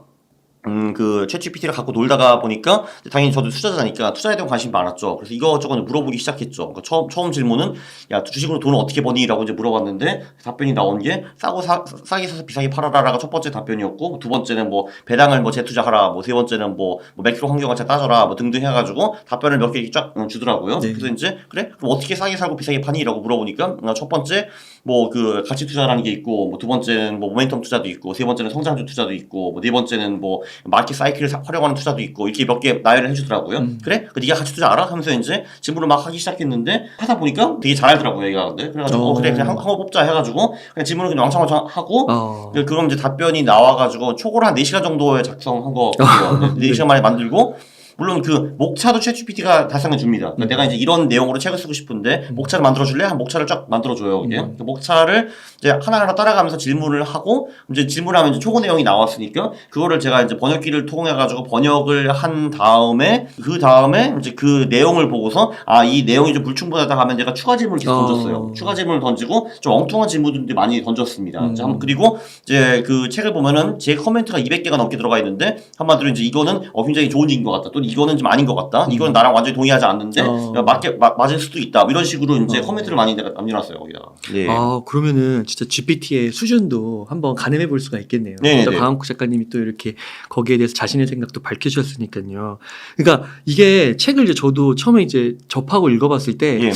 그 챗GPT를 갖고 놀다가 보니까 당연히 저도 투자자니까 투자에 대한 관심이 많았죠. 그래서 이것저것 물어보기 시작했죠. 그러니까 처음 질문은 야 주식으로 돈을 어떻게 버니? 라고 이제 물어봤는데 답변이 나온 게 싸게 사서 비싸게 팔아라가 첫 번째 답변이었고 두 번째는 뭐 배당을 뭐 재투자하라 뭐 세 번째는 뭐 매크로 환경을 잘 따져라 뭐 등등 해가지고 답변을 몇 개 쫙 주더라고요. 그래서 이제 그래 그럼 어떻게 싸게 살고 비싸게 파니? 라고 물어보니까 첫 번째 뭐 그 가치 투자라는 게 있고 뭐 두 번째는 뭐 모멘텀 투자도 있고 세 번째는 성장주 투자도 있고 뭐 네 번째는 뭐 마켓 사이클을 활용하는 투자도 있고 이렇게 몇 개 나열을 해주더라고요. 그래? 네가 가치 투자 알아? 하면서 이제 질문을 막 하기 시작했는데 하다 보니까 되게 잘하더라고요. 얘가 근데 그래가지고 그래 그냥 한번 뽑자 해가지고 그냥 질문을 그냥 왕창 하고 그럼 이제 답변이 나와가지고 초고를 한 4시간 정도에 작성한 거 같아요. 4시간 만에 만들고 물론 그 목차도 챗GPT가 달성해 줍니다. 그러니까 내가 이제 이런 내용으로 책을 쓰고 싶은데 목차를 만들어 줄래? 한 목차를 쫙 만들어 줘요. 그 목차를 이제 하나하나 따라가면서 질문을 하고 이제 질문하면 이제 초고 내용이 나왔으니까 그거를 제가 이제 번역기를 통해 가지고 번역을 한 다음에 이제 그 내용을 보고서 이 내용이 좀 불충분하다 하면 제가 추가 질문을 계속 던졌어요. 추가 질문을 던지고 좀 엉뚱한 질문들도 많이 던졌습니다. 그리고 이제 그 책을 보면은 제 코멘트가 200개가 넘게 들어가 있는데 한마디로 이제 이거는 굉장히 좋은 얘기인 것 같다. 또는 이거는 좀 아닌 것 같다. 이거는 나랑 완전히 동의하지 않는데 맞을 수도 있다. 이런 식으로 이제 코멘트를 많이 내가 남겨놨어요 거기다가. 그러면은 진짜 GPT의 수준도 한번 가늠해 볼 수가 있겠네요. 강한국 작가님이 또 이렇게 거기에 대해서 자신의 생각도 밝혀주셨으니까요. 그러니까 이게 책을 이제 저도 처음에 이제 접하고 읽어봤을 때.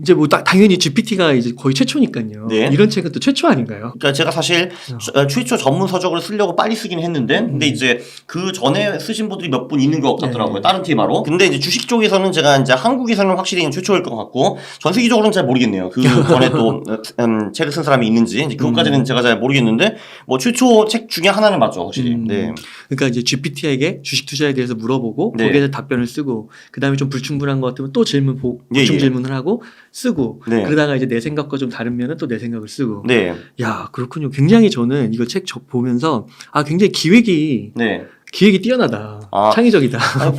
이제 뭐 당연히 GPT가 이제 거의 최초니까요. 이런 책은 또 최초 아닌가요? 그러니까 제가 사실 최초 전문 서적을 쓰려고 빨리 쓰긴 했는데, 근데 이제 그 전에 쓰신 분들이 몇 분 있는 것 같더라고요. 다른 테마로. 근데 이제 주식 쪽에서는 제가 이제 한국에서는 확실히 최초일 것 같고, 전 세계적으로는 잘 모르겠네요. 그 전에 또 책을 쓴 사람이 있는지, 이제 그것까지는 제가 잘 모르겠는데, 뭐 최초 책 중에 하나는 맞죠, 확실히. 그러니까 이제 GPT에게 주식 투자에 대해서 물어보고 거기에 대해서 답변을 쓰고, 그 다음에 좀 불충분한 것 같으면 또 보충 질문을 하고. 쓰고 그러다가 이제 내 생각과 좀 다르면은 또 내 생각을 쓰고 야 그렇군요. 굉장히 저는 이거 책 보면서 굉장히 기획이 기획이 뛰어나다. 창의적이다. 아니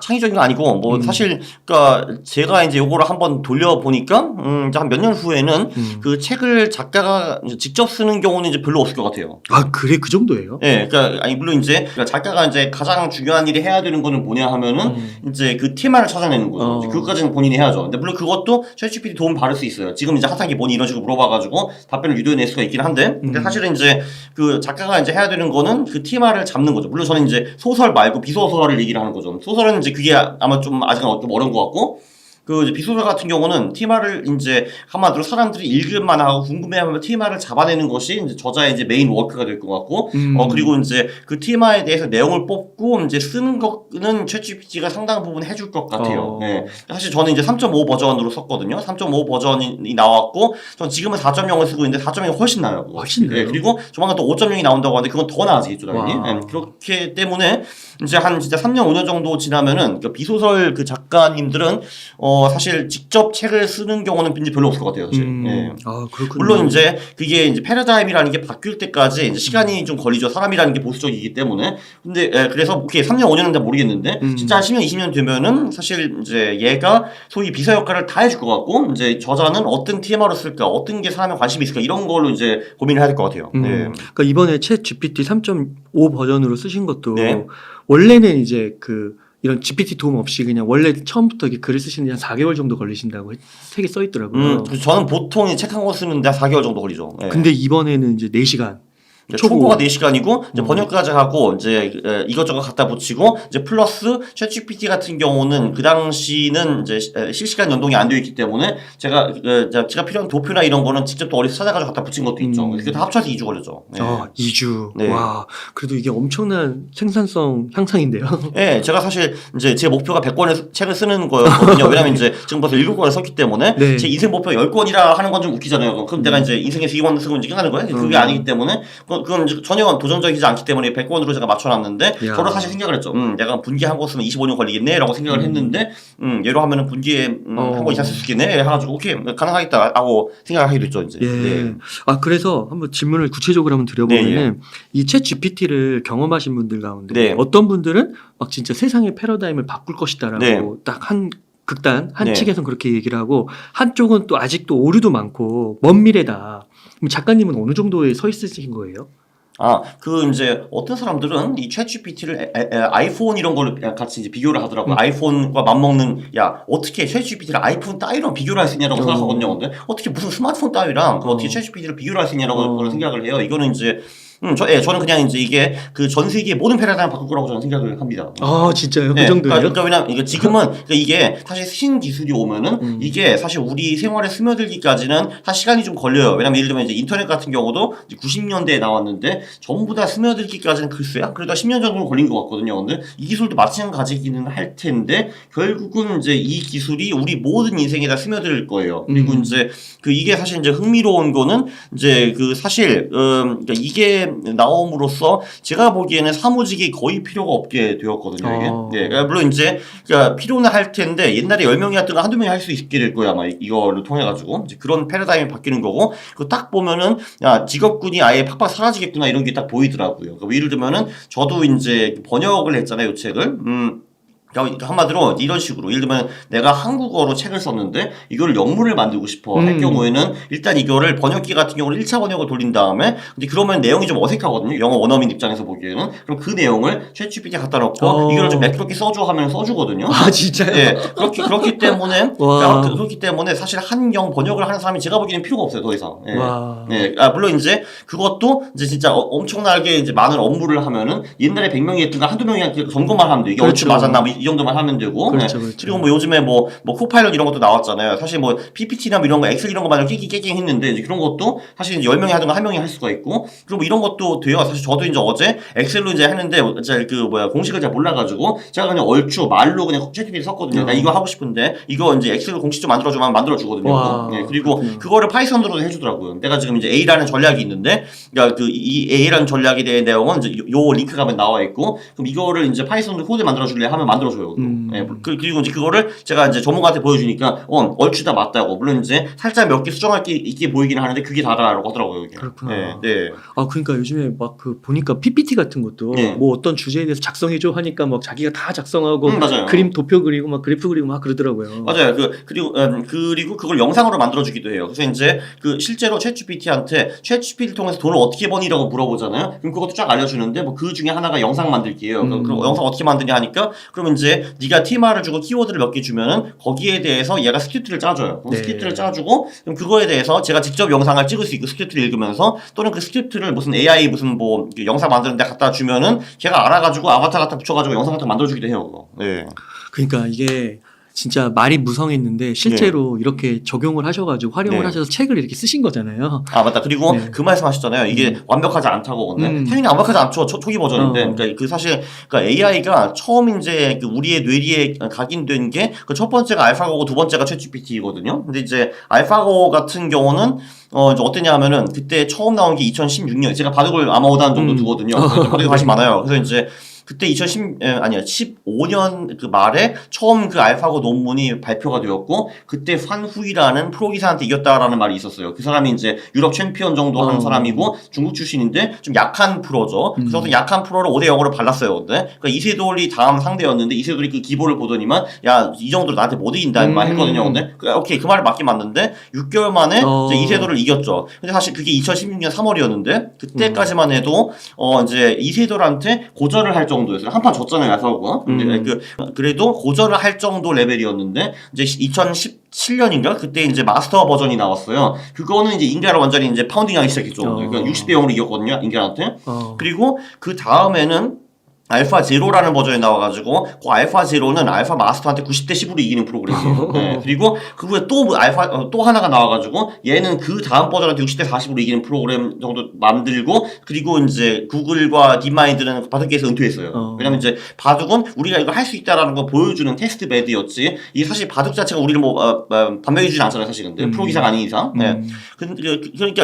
창의적인 거 아니고 사실 그러니까 제가 이제 요거를 한번 돌려 보니까 이제 한 몇 년 후에는 그 책을 작가가 직접 쓰는 경우는 이제 별로 없을 것 같아요. 아 그래 그 정도예요? 네, 그러니까 아니 물론 이제 작가가 이제 가장 중요한 일이 해야 되는 거는 뭐냐 하면은 이제 그 테마를 찾아내는 거죠. 그것까지는 본인이 해야죠. 근데 물론 그것도 챗GPT 도움 받을 수 있어요. 지금 이제 하상기 본이 이런 식으로 물어봐가지고 답변을 유도해낼 수가 있긴 한데, 근데 사실은 이제 그 작가가 이제 해야 되는 거는 그 테마를 잡는 거죠. 물론 저는 이제 소설 말고 비소설을 얘기를 하는 거죠. 소설은 이제 그게 아마 좀 아직은 좀 어려운 것 같고. 그 이제 비소설 같은 경우는 테마를 이제 한마디로 사람들이 읽을만 하고 궁금해하면 테마를 잡아내는 것이 이제 저자의 이제 메인 워크가 될 것 같고, 그리고 이제 그 테마에 대해서 내용을 뽑고 이제 쓰는 거는 챗GPT가 상당 부분 해줄 것 같아요. 네. 사실 저는 이제 3.5 버전으로 썼거든요. 3.5 버전이 나왔고, 전 지금은 4.0을 쓰고 있는데 4.0이 훨씬 나아요. 훨씬 나아요. 네. 그리고 조만간 또 5.0이 나온다고 하는데 그건 더 나아지겠죠, 당연히. 네. 그렇기 때문에 이제 한 진짜 3년 5년 정도 지나면은 그 비소설 그 작가님들은 사실 직접 책을 쓰는 경우는 이제 별로 없을 것 같아요, 사실. 예. 아, 그렇군요. 물론 이제 그게 이제 패러다임이라는 게 바뀔 때까지 이제 시간이 좀 걸리죠. 사람이라는 게 보수적이기 때문에. 근데 그래서 오케이 3년 5년은 모르겠는데 진짜 한 10년 20년 되면은 사실 이제 얘가 소위 비서 역할을 다 해줄 것 같고 이제 저자는 어떤 TMR로 쓸까, 어떤 게 사람에 관심이 있을까 이런 걸로 이제 고민을 해야 될 것 같아요. 네. 그러니까 이번에 챗 GPT 3.5 버전으로 쓰신 것도 원래는 이제 이런 GPT 도움 없이 그냥 원래 처음부터 이렇게 글을 쓰시는데 한 4개월 정도 걸리신다고 책에 써 있더라고요. 저는 보통 책 한 권 쓰는데 한 4개월 정도 걸리죠. 네. 근데 이번에는 이제 4시간. 초보가 4시간이고 이제 번역까지 하고 이제 이것저것 갖다 붙이고 이제 플러스 챗GPT 같은 경우는 그 당시는 이제 실시간 연동이 안 되어 있기 때문에 제가 필요한 도표나 이런 거는 직접 또 어디서 찾아가지고 갖다 붙인 것도 있죠. 그게 다 합쳐서 2주 걸렸죠. 네. 2주. 네. 와, 그래도 이게 엄청난 생산성 향상인데요. 네, 제가 사실 이제 제 목표가 100권의 책을 쓰는 거였거든요. 왜냐면 이제 지금 벌써 7권을 썼기 때문에 제 인생 목표 10권이라 하는 건 좀 웃기잖아요. 그럼 내가 이제 인생에서 2권 쓰고 이제 끝나는 거예요? 그게 아니기 때문에 그건 전혀 도전적이지 않기 때문에 100권으로 제가 맞춰놨는데 저도 사실 생각을 했죠. 내가 분기 한 권 쓰면 25년 걸리겠네 라고 생각을 했는데 얘로 하면은 분기에 한 권 이상 쓸 수 있겠네 해가지고 오케이 가능하겠다 하고 생각을 하게 됐죠 이제. 네. 아 그래서 한번 질문을 구체적으로 한번 드려보면은 이 챗 GPT를 경험하신 분들 가운데 어떤 분들은 막 진짜 세상의 패러다임을 바꿀 것이다라고 딱 한 측에서는 그렇게 얘기를 하고 한쪽은 또 아직도 오류도 많고 먼 미래다. 그럼 작가님은 어느 정도에 서 있으신 거예요? 이제 어떤 사람들은 이 챗GPT를 아이폰 이런 걸로 같이 이제 비교를 하더라고요. 아이폰과 맞먹는, 어떻게 챗GPT를 아이폰 따위랑 비교를 할 수 있냐라고 생각하거든요. 근데 어떻게 무슨 스마트폰 따위랑 어떻게 챗GPT를 비교를 할 수 있냐라고 생각을 해요. 이거는 이제 저는 그냥 이제 이게 그 전 세계 모든 패러다임을 바꿀 거라고 저는 생각을 합니다. 아, 진짜요? 그 정도예요? 그러니까 왜냐면 이게 지금은 이게 사실 신기술이 오면은 이게 사실 우리 생활에 스며들기까지는 사실 시간이 좀 걸려요. 왜냐면 예를 들면 이제 인터넷 같은 경우도 90년대에 나왔는데 전부 다 스며들기까지는 글쎄야 그래도 10년 정도 걸린 것 같거든요. 근데 이 기술도 마찬가지기는 할 텐데 결국은 이제 이 기술이 우리 모든 인생에 다 스며들 거예요. 그리고 이제 이게 사실 이제 흥미로운 거는 이제 사실 그러니까 이게 나옴으로써 제가 보기에는 사무직이 거의 필요가 없게 되었거든요. 이게. 네, 물론 이제 필요는 할 텐데 옛날에 10명이었던 거 한두 명이 할 수 있게 될 거야 아마 이거를 통해 가지고 이제 그런 패러다임이 바뀌는 거고 딱 보면은 직업군이 아예 팍팍 사라지겠구나 이런 게 딱 보이더라고요. 그러니까 예를 들면은 저도 이제 번역을 했잖아요, 이 책을. 한마디로 이런 식으로 예를 들면 내가 한국어로 책을 썼는데 이거를 영문을 만들고 싶어 할 경우에는 일단 이거를 번역기 같은 경우는 1차 번역을 돌린 다음에 근데 그러면 내용이 좀 어색하거든요. 영어 원어민 입장에서 보기에는. 그럼 그 내용을 챗GPT에 갖다 놓고 이거를 좀 매끄럽게 써줘 하면 써주거든요. 아 진짜요? 네. 그렇기 때문에 사실 한영 번역을 하는 사람이 제가 보기에는 필요가 없어요. 더 이상. 네. 물론 이제 그것도 이제 진짜 엄청나게 이제 많은 업무를 하면은 옛날에 100명이 했던 거 한두 명이 점검만 하면 돼. 이게 어떻게 맞았나 이 정도만 하면 되고. 그렇죠. 그리고 뭐 요즘에 뭐 코파일럿 이런 것도 나왔잖아요. 사실 뭐 PPT나 뭐 이런 거 엑셀 이런 거 마냥 깨갱 했는데 이제 그런 것도 사실 이제 10명이 하던 거 1명이 할 수가 있고. 그리고 뭐 이런 것도 돼요. 사실 저도 이제 어제 엑셀로 이제 했는데 공식을 잘 몰라가지고 제가 그냥 얼추 말로 그냥 챗GPT 썼거든요. 나 이거 하고 싶은데 이거 이제 엑셀로 공식 좀 만들어주면 만들어주거든요. 네, 그리고 그거를 파이썬으로도 해주더라고요. 내가 지금 이제 A라는 전략이 있는데 그러니까 이 A라는 전략에 대한 내용은 이제 요 링크 가면 나와 있고 그럼 이거를 이제 파이썬으로 코드 만들어줄래 하면 만들어주고 만들어줘요. 예, 그리고 이제 그거를 제가 이제 전문가한테 보여주니까 얼추 다 맞다고. 물론 이제 살짝 몇 개 수정할 게 있게 보이긴 하는데 그게 다라고 하더라고요. 이게. 그렇구나. 네, 네. 아 그러니까 요즘에 막 그 보니까 PPT 같은 것도 네. 뭐 어떤 주제에 대해서 작성해줘 하니까 막 자기가 다 작성하고 맞아요. 그림 도표 그리고 막 그래프 그리고 막 그러더라고요. 맞아요. 그리고 그걸 영상으로 만들어주기도 해요. 그래서 이제 실제로 챗GPT한테 챗GPT를 통해서 돈을 어떻게 버니라고 물어보잖아요. 그럼 그것도 쫙 알려주는데 뭐 그 중에 하나가 영상 만들기예요. 그럼 영상 어떻게 만드냐 하니까 그러면 이제 네가 TMR을 주고 키워드를 몇 개 주면은 거기에 대해서 얘가 스크립트를 짜줘요. 그럼 스크립트를 짜주고 그럼 그거에 대해서 제가 직접 영상을 찍을 수 있고 스크립트를 읽으면서 또는 그 스크립트를 무슨 AI 무슨 뭐 영상 만드는데 갖다 주면은 걔가 알아가지고 아바타 갖다 붙여가지고 영상 같은 거 만들어주기도 해요. 그거. 네. 그러니까 이게 진짜 말이 무성했는데 실제로 이렇게 적용을 하셔가지고 활용을 하셔서 책을 이렇게 쓰신 거잖아요. 아 맞다. 그리고 그 말씀하셨잖아요. 이게 완벽하지 않다고. 당연히 완벽하지 않죠. 초기 버전인데. 그러니까 그 사실 그러니까 AI가 처음 이제 그 우리의 뇌리에 각인된 게 그 첫 번째가 알파고고 두 번째가 챗GPT거든요. 근데 이제 알파고 같은 경우는 이제 어땠냐 하면은 그때 처음 나온 게 2016년. 제가 바둑을 아마 5단 정도 두거든요. 바둑에 관심 많아요. 그래서 이제 그때 15년 그 말에 처음 그 알파고 논문이 발표가 되었고 그때 환후이라는 프로 기사한테 이겼다라는 말이 있었어요. 그 사람이 이제 유럽 챔피언 정도 하는 사람이고 중국 출신인데 좀 약한 프로죠. 그래서 약한 프로를 5대 0으로 발랐어요. 근데 그러니까 이세돌이 다음 상대였는데 이세돌이 그 기보를 보더니만 야 이 정도로 나한테 못 이긴다는 말 했거든요. 근데 오케이 그 말이 맞긴 맞는데 6개월 만에 이제 이세돌을 이겼죠. 근데 사실 그게 2016년 3월이었는데 그때까지만 해도 이제 이세돌한테 고전을 할 정도였어요. 한 판 졌잖아요, 알파고가. 그래도 고전을 할 정도 레벨이었는데 이제 2017년인가 그때 이제 마스터 버전이 나왔어요. 그거는 이제 인간을 완전히 이제 파운딩하기 시작했죠. 그러니까 60대 0으로 이겼거든요, 인간한테. 그리고 그 다음에는 알파 제로라는 버전이 나와가지고 그 알파 제로는 알파 마스터한테 90대 10으로 이기는 프로그램이에요. 네. 그리고 그 후에 또 또 하나가 나와가지고 얘는 그 다음 버전한테 60대 40으로 이기는 프로그램 정도 만들고 그리고 이제 구글과 딥마인드는 바둑계에서 은퇴했어요. 왜냐면 이제 바둑은 우리가 이거 할 수 있다라는 거 보여주는 테스트 베드였지 이 사실 바둑 자체가 우리를 뭐 반백해주진 않잖아요, 사실 근데 프로 기사가 아닌 이상. 네. 그러니까 제가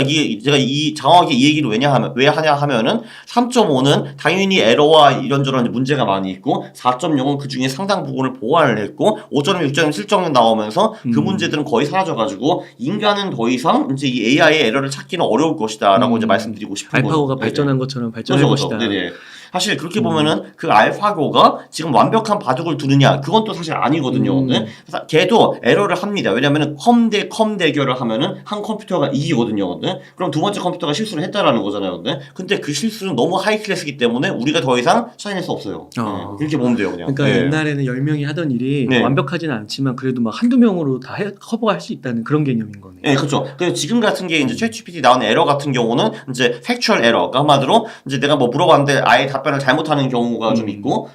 정확하게 이 얘기를 왜 하냐 하면은 3.5는 당연히 에러와 이런저런 문제가 많이 있고 4.0은 그 중에 상당 부분을 보완을 했고 5.0, 6.0, 7.0 나오면서 그 문제들은 거의 사라져가지고 인간은 더 이상 이제 이 AI의 에러를 찾기는 어려울 것이다라고 이제 말씀드리고 싶은 거죠. 알파고가 발전한 것처럼 발전할 것이다. 네네. 사실 그렇게 보면은 그 알파고가 지금 완벽한 바둑을 두느냐 그건 또 사실 아니거든요. 네? 그래서 걔도 에러를 합니다. 왜냐면은 컴 대 컴 대결을 하면은 한 컴퓨터가 이기거든요. 네? 그럼 두 번째 컴퓨터가 실수를 했다라는 거잖아요. 네? 근데 그 실수는 너무 하이 클래스이기 때문에 우리가 더 이상 찾아낼 수 없어요. 네. 그렇게 보면 돼요, 그냥. 그러니까 옛날에는 10명이 하던 일이 완벽하지는 않지만 그래도 막 한두 명으로 다 커버할 수 있다는 그런 개념인 거네요. 네, 그렇죠. 그래서 지금 같은 게 이제 챗GPT 나오는 에러 같은 경우는 이제 팩추얼 에러. 그러니까 한마디로 이제 내가 뭐 물어봤는데 아예 답변을 잘못하는 경우가 좀 있고,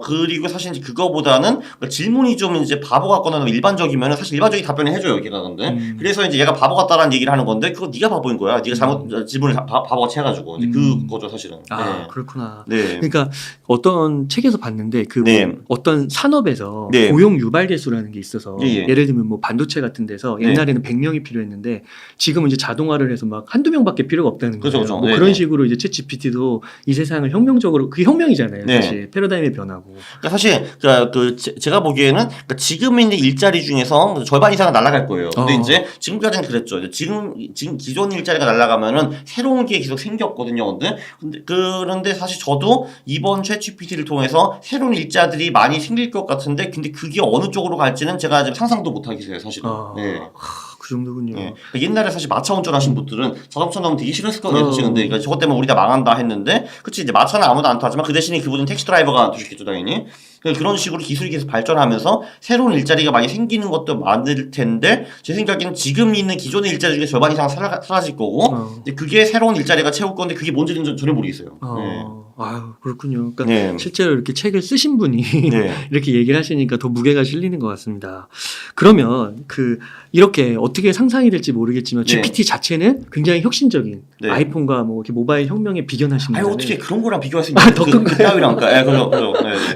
그리고 사실 이제 그거보다는 질문이 좀 이제 바보 같거나 일반적이면은 사실 일반적인 답변을 해줘요, 걔가 근데. 그래서 이제 얘가 바보 같다라는 얘기를 하는 건데, 그거 네가 바보인 거야. 네가 잘못 질문을 바보같이 해가지고. 이제 그거죠, 사실은. 아, 그렇구나. 네. 그러니까 어떤 책에서 봤는데 그 어떤 산업에서 고용 유발 개수라는 게 있어서 예를 들면 뭐 반도체 같은 데서 옛날에는 100명이 필요했는데 지금은 이제 자동화를 해서 막 한두 명밖에 필요가 없다는 거예요. 그렇죠. 뭐 그런 식으로 이제 챗GPT도 이 세상을 혁명적으로 그게 혁명이잖아요. 사실 패러다임의 변화고. 그러니까 사실 제가 보기에는 그러니까 지금 있는 일자리 중에서 절반 이상은 날아갈 거예요. 근데 이제 지금까지는 그랬죠. 지금 기존 일자리가 날아가면은 새로운 게 계속 생겼거든요. 그런데 사실 저도 이번 챗GPT를 통해서 새로운 일자들이 많이 생길 것 같은데 근데 그게 어느 쪽으로 갈지는 제가 지금 상상도 못 하겠어요, 사실은. 그 정도군요. 옛날에 사실 마차 운전하신 분들은 자동차 나오면 되게 싫었거든요, 사실. 근데 그러니까 저것 때문에 우리 다 망한다 했는데, 그치 이제 마차는 아무도 안 타지만 그 대신에 그분은 택시 드라이버가 되셨겠죠, 당연히. 그런 식으로 기술이 계속 발전하면서 새로운 일자리가 많이 생기는 것도 많을 텐데 제 생각에는 지금 있는 기존의 일자리 중에 절반 이상 사라질 거고 이제 그게 새로운 일자리가 채울 건데 그게 뭔지는 전혀 모르겠어요. 아유, 그렇군요. 그러니까 실제로 이렇게 책을 쓰신 분이 이렇게 얘기를 하시니까 더 무게가 실리는 것 같습니다. 그러면 이렇게 어떻게 상상이 될지 모르겠지만 GPT 자체는 굉장히 혁신적인 아이폰과 뭐 이렇게 모바일 혁명에 비견하시는 거예요. 어떻게 그런 거랑 비교할 수 있나요? 더 큰가요?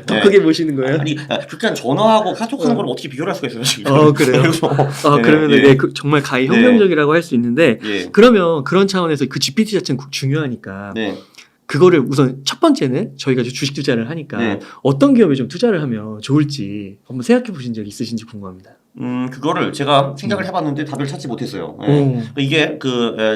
더 크게 보시는 거예요? 아니, 그러니까 전화하고 카톡하는 걸 어떻게 비교할 수가 있어요, 지금. 그래요? 그러면 정말 가히 혁명적이라고 할 수 있는데 그러면 그런 차원에서 그 GPT 자체는 중요하니까 그거를 우선 첫 번째는 저희가 주식 투자를 하니까 네. 어떤 기업에 좀 투자를 하면 좋을지 한번 생각해 보신 적 있으신지 궁금합니다. 그거를 제가 생각을 해봤는데 답을 찾지 못했어요. 예. 이게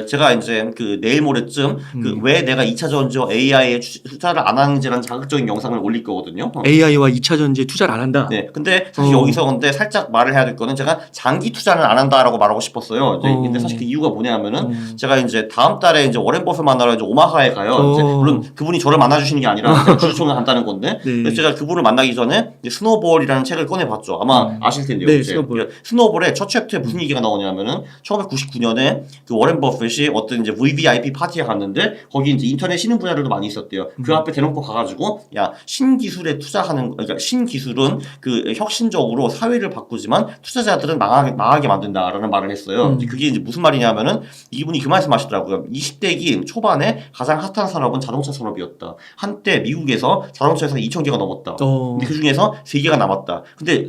제가 이제 내일 모레쯤 왜 내가 2차 전지와 AI에 투자를 안 하는지라는 자극적인 영상을 올릴 거거든요. AI와 2차 전지에 투자를 안 한다. 네. 근데 사실 여기서 근데 살짝 말을 해야 될 거는 제가 장기 투자는 안 한다라고 말하고 싶었어요. 근데 사실 그 이유가 뭐냐면은 제가 이제 다음 달에 이제 워렌 버핏 만나러 이제 오마하에 가요. 이제 물론 그분이 저를 만나주시는 게 아니라 제가 주주총회 간다는 건데 네. 그래서 제가 그분을 만나기 전에 이제 스노우볼이라는 책을 꺼내봤죠. 아마 아실 텐데요. 네, 이제 스노우볼의 첫 챕터에 무슨 얘기가 나오냐면은 1999년에 그 워렌 버핏이 어떤 이제 VVIP 파티에 갔는데 거기 이제 인터넷 신흥 분야들도 많이 있었대요. 그 앞에 대놓고 가가지고 야 신기술에 투자하는 그러니까 신기술은 그 혁신적으로 사회를 바꾸지만 투자자들은 망하게 만든다라는 말을 했어요. 그게 이제 무슨 말이냐면은 이분이 그 말씀하시더라고요. 20대기 초반에 가장 핫한 산업은 자동차 산업이었다. 한때 미국에서 자동차 회사가 2,000개가 넘었다. 근데 그 중에서 3개가 남았다. 근데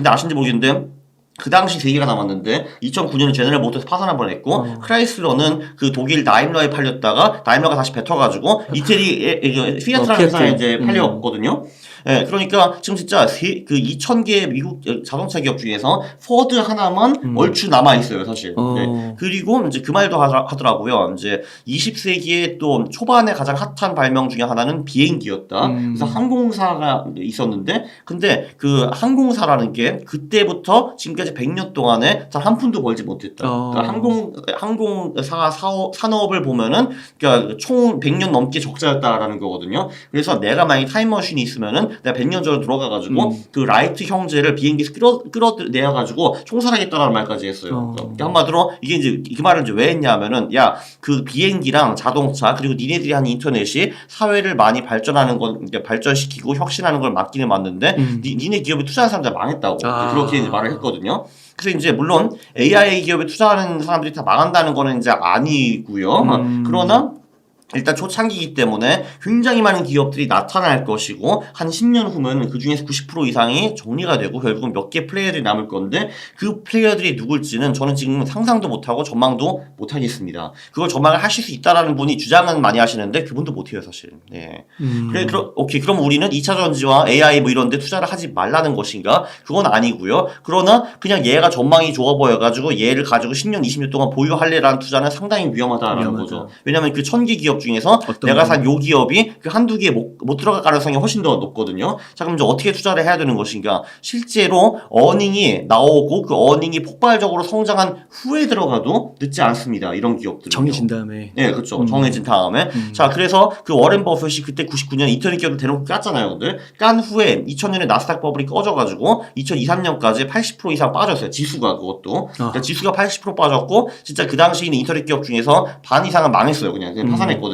아신지 모르겠는데 그 당시 3개가 남았는데 2009년에 제너럴 모터스 파산한 번 했고 크라이슬러는 그 독일 다임러에 팔렸다가 다임러가 다시 뱉어가지고 이태리 피아트라는 회사에 이제 팔렸거든요. 예, 그러니까 지금 진짜 그 2,000개 미국 자동차 기업 중에서 포드 하나만 얼추 남아 있어요, 사실. 네. 그리고 이제 그 말도 하더라고요. 이제 20세기에 또 초반에 가장 핫한 발명 중에 하나는 비행기였다. 그래서 항공사가 있었는데, 근데 그 항공사라는 게 그때부터 지금까지 100년 동안에 단 한 푼도 벌지 못했다. 그러니까 항공사 산업을 보면은 그러니까 총 100년 넘게 적자였다라는 거거든요. 그래서 내가 만약에 타임머신이 있으면은 내가 100년 전에 들어가가지고 그 라이트 형제를 비행기에서 끌어내어가지고 총살하겠다라는 말까지 했어요. 그러니까 한마디로 이게 이제 그 말을 이제 왜 했냐면은 야 그 비행기랑 자동차 그리고 니네들이 한 인터넷이 사회를 많이 발전하는 건 발전시키고 혁신하는 걸 막기는 맞는데 니네 기업에 투자한 사람들 망했다고 그렇게 이제 말을 했거든요. 그래서 이제 물론 AI 기업에 투자하는 사람들이 다 망한다는 거는 이제 아니고요. 그러나 일단 초창기이기 때문에 굉장히 많은 기업들이 나타날 것이고 한 10년 후면 그 중에서 90% 이상이 정리가 되고 결국은 몇 개 플레이어들이 남을 건데 그 플레이어들이 누굴지는 저는 지금 상상도 못하고 전망도 못하겠습니다. 그걸 전망을 하실 수 있다라는 분이 주장은 많이 하시는데 그분도 못해요 사실. 네. 그래 오케이 그럼 우리는 2차 전지와 AI 뭐 이런 데 투자를 하지 말라는 것인가? 그건 아니고요. 그러나 그냥 얘가 전망이 좋아 보여가지고 얘를 가지고 10년 20년 동안 보유할래라는 투자는 상당히 위험하다라는 거죠. 왜냐하면 그 1,000개 기업 중에서 내가 산 요 기업이 그 한두 개에 못 들어갈 가능성이 훨씬 더 높거든요. 자, 그럼 이제 어떻게 투자를 해야 되는 것인가? 실제로 어닝이 나오고 그 어닝이 폭발적으로 성장한 후에 들어가도 늦지 않습니다. 이런 기업들. 정해진 다음에. 네, 그렇죠. 정해진 다음에. 자, 그래서 그 워렌 버핏이 그때 99년 인터넷 기업을 대놓고 깠잖아요. 근데 깐 후에 2000년에 나스닥 버블이 꺼져가지고 2002, 3년까지 80% 이상 빠졌어요. 지수가 그것도. 그러니까 지수가 80% 빠졌고 진짜 그 당시 있는 인터넷 기업 중에서 반 이상은 망했어요. 그냥 파산했거든요.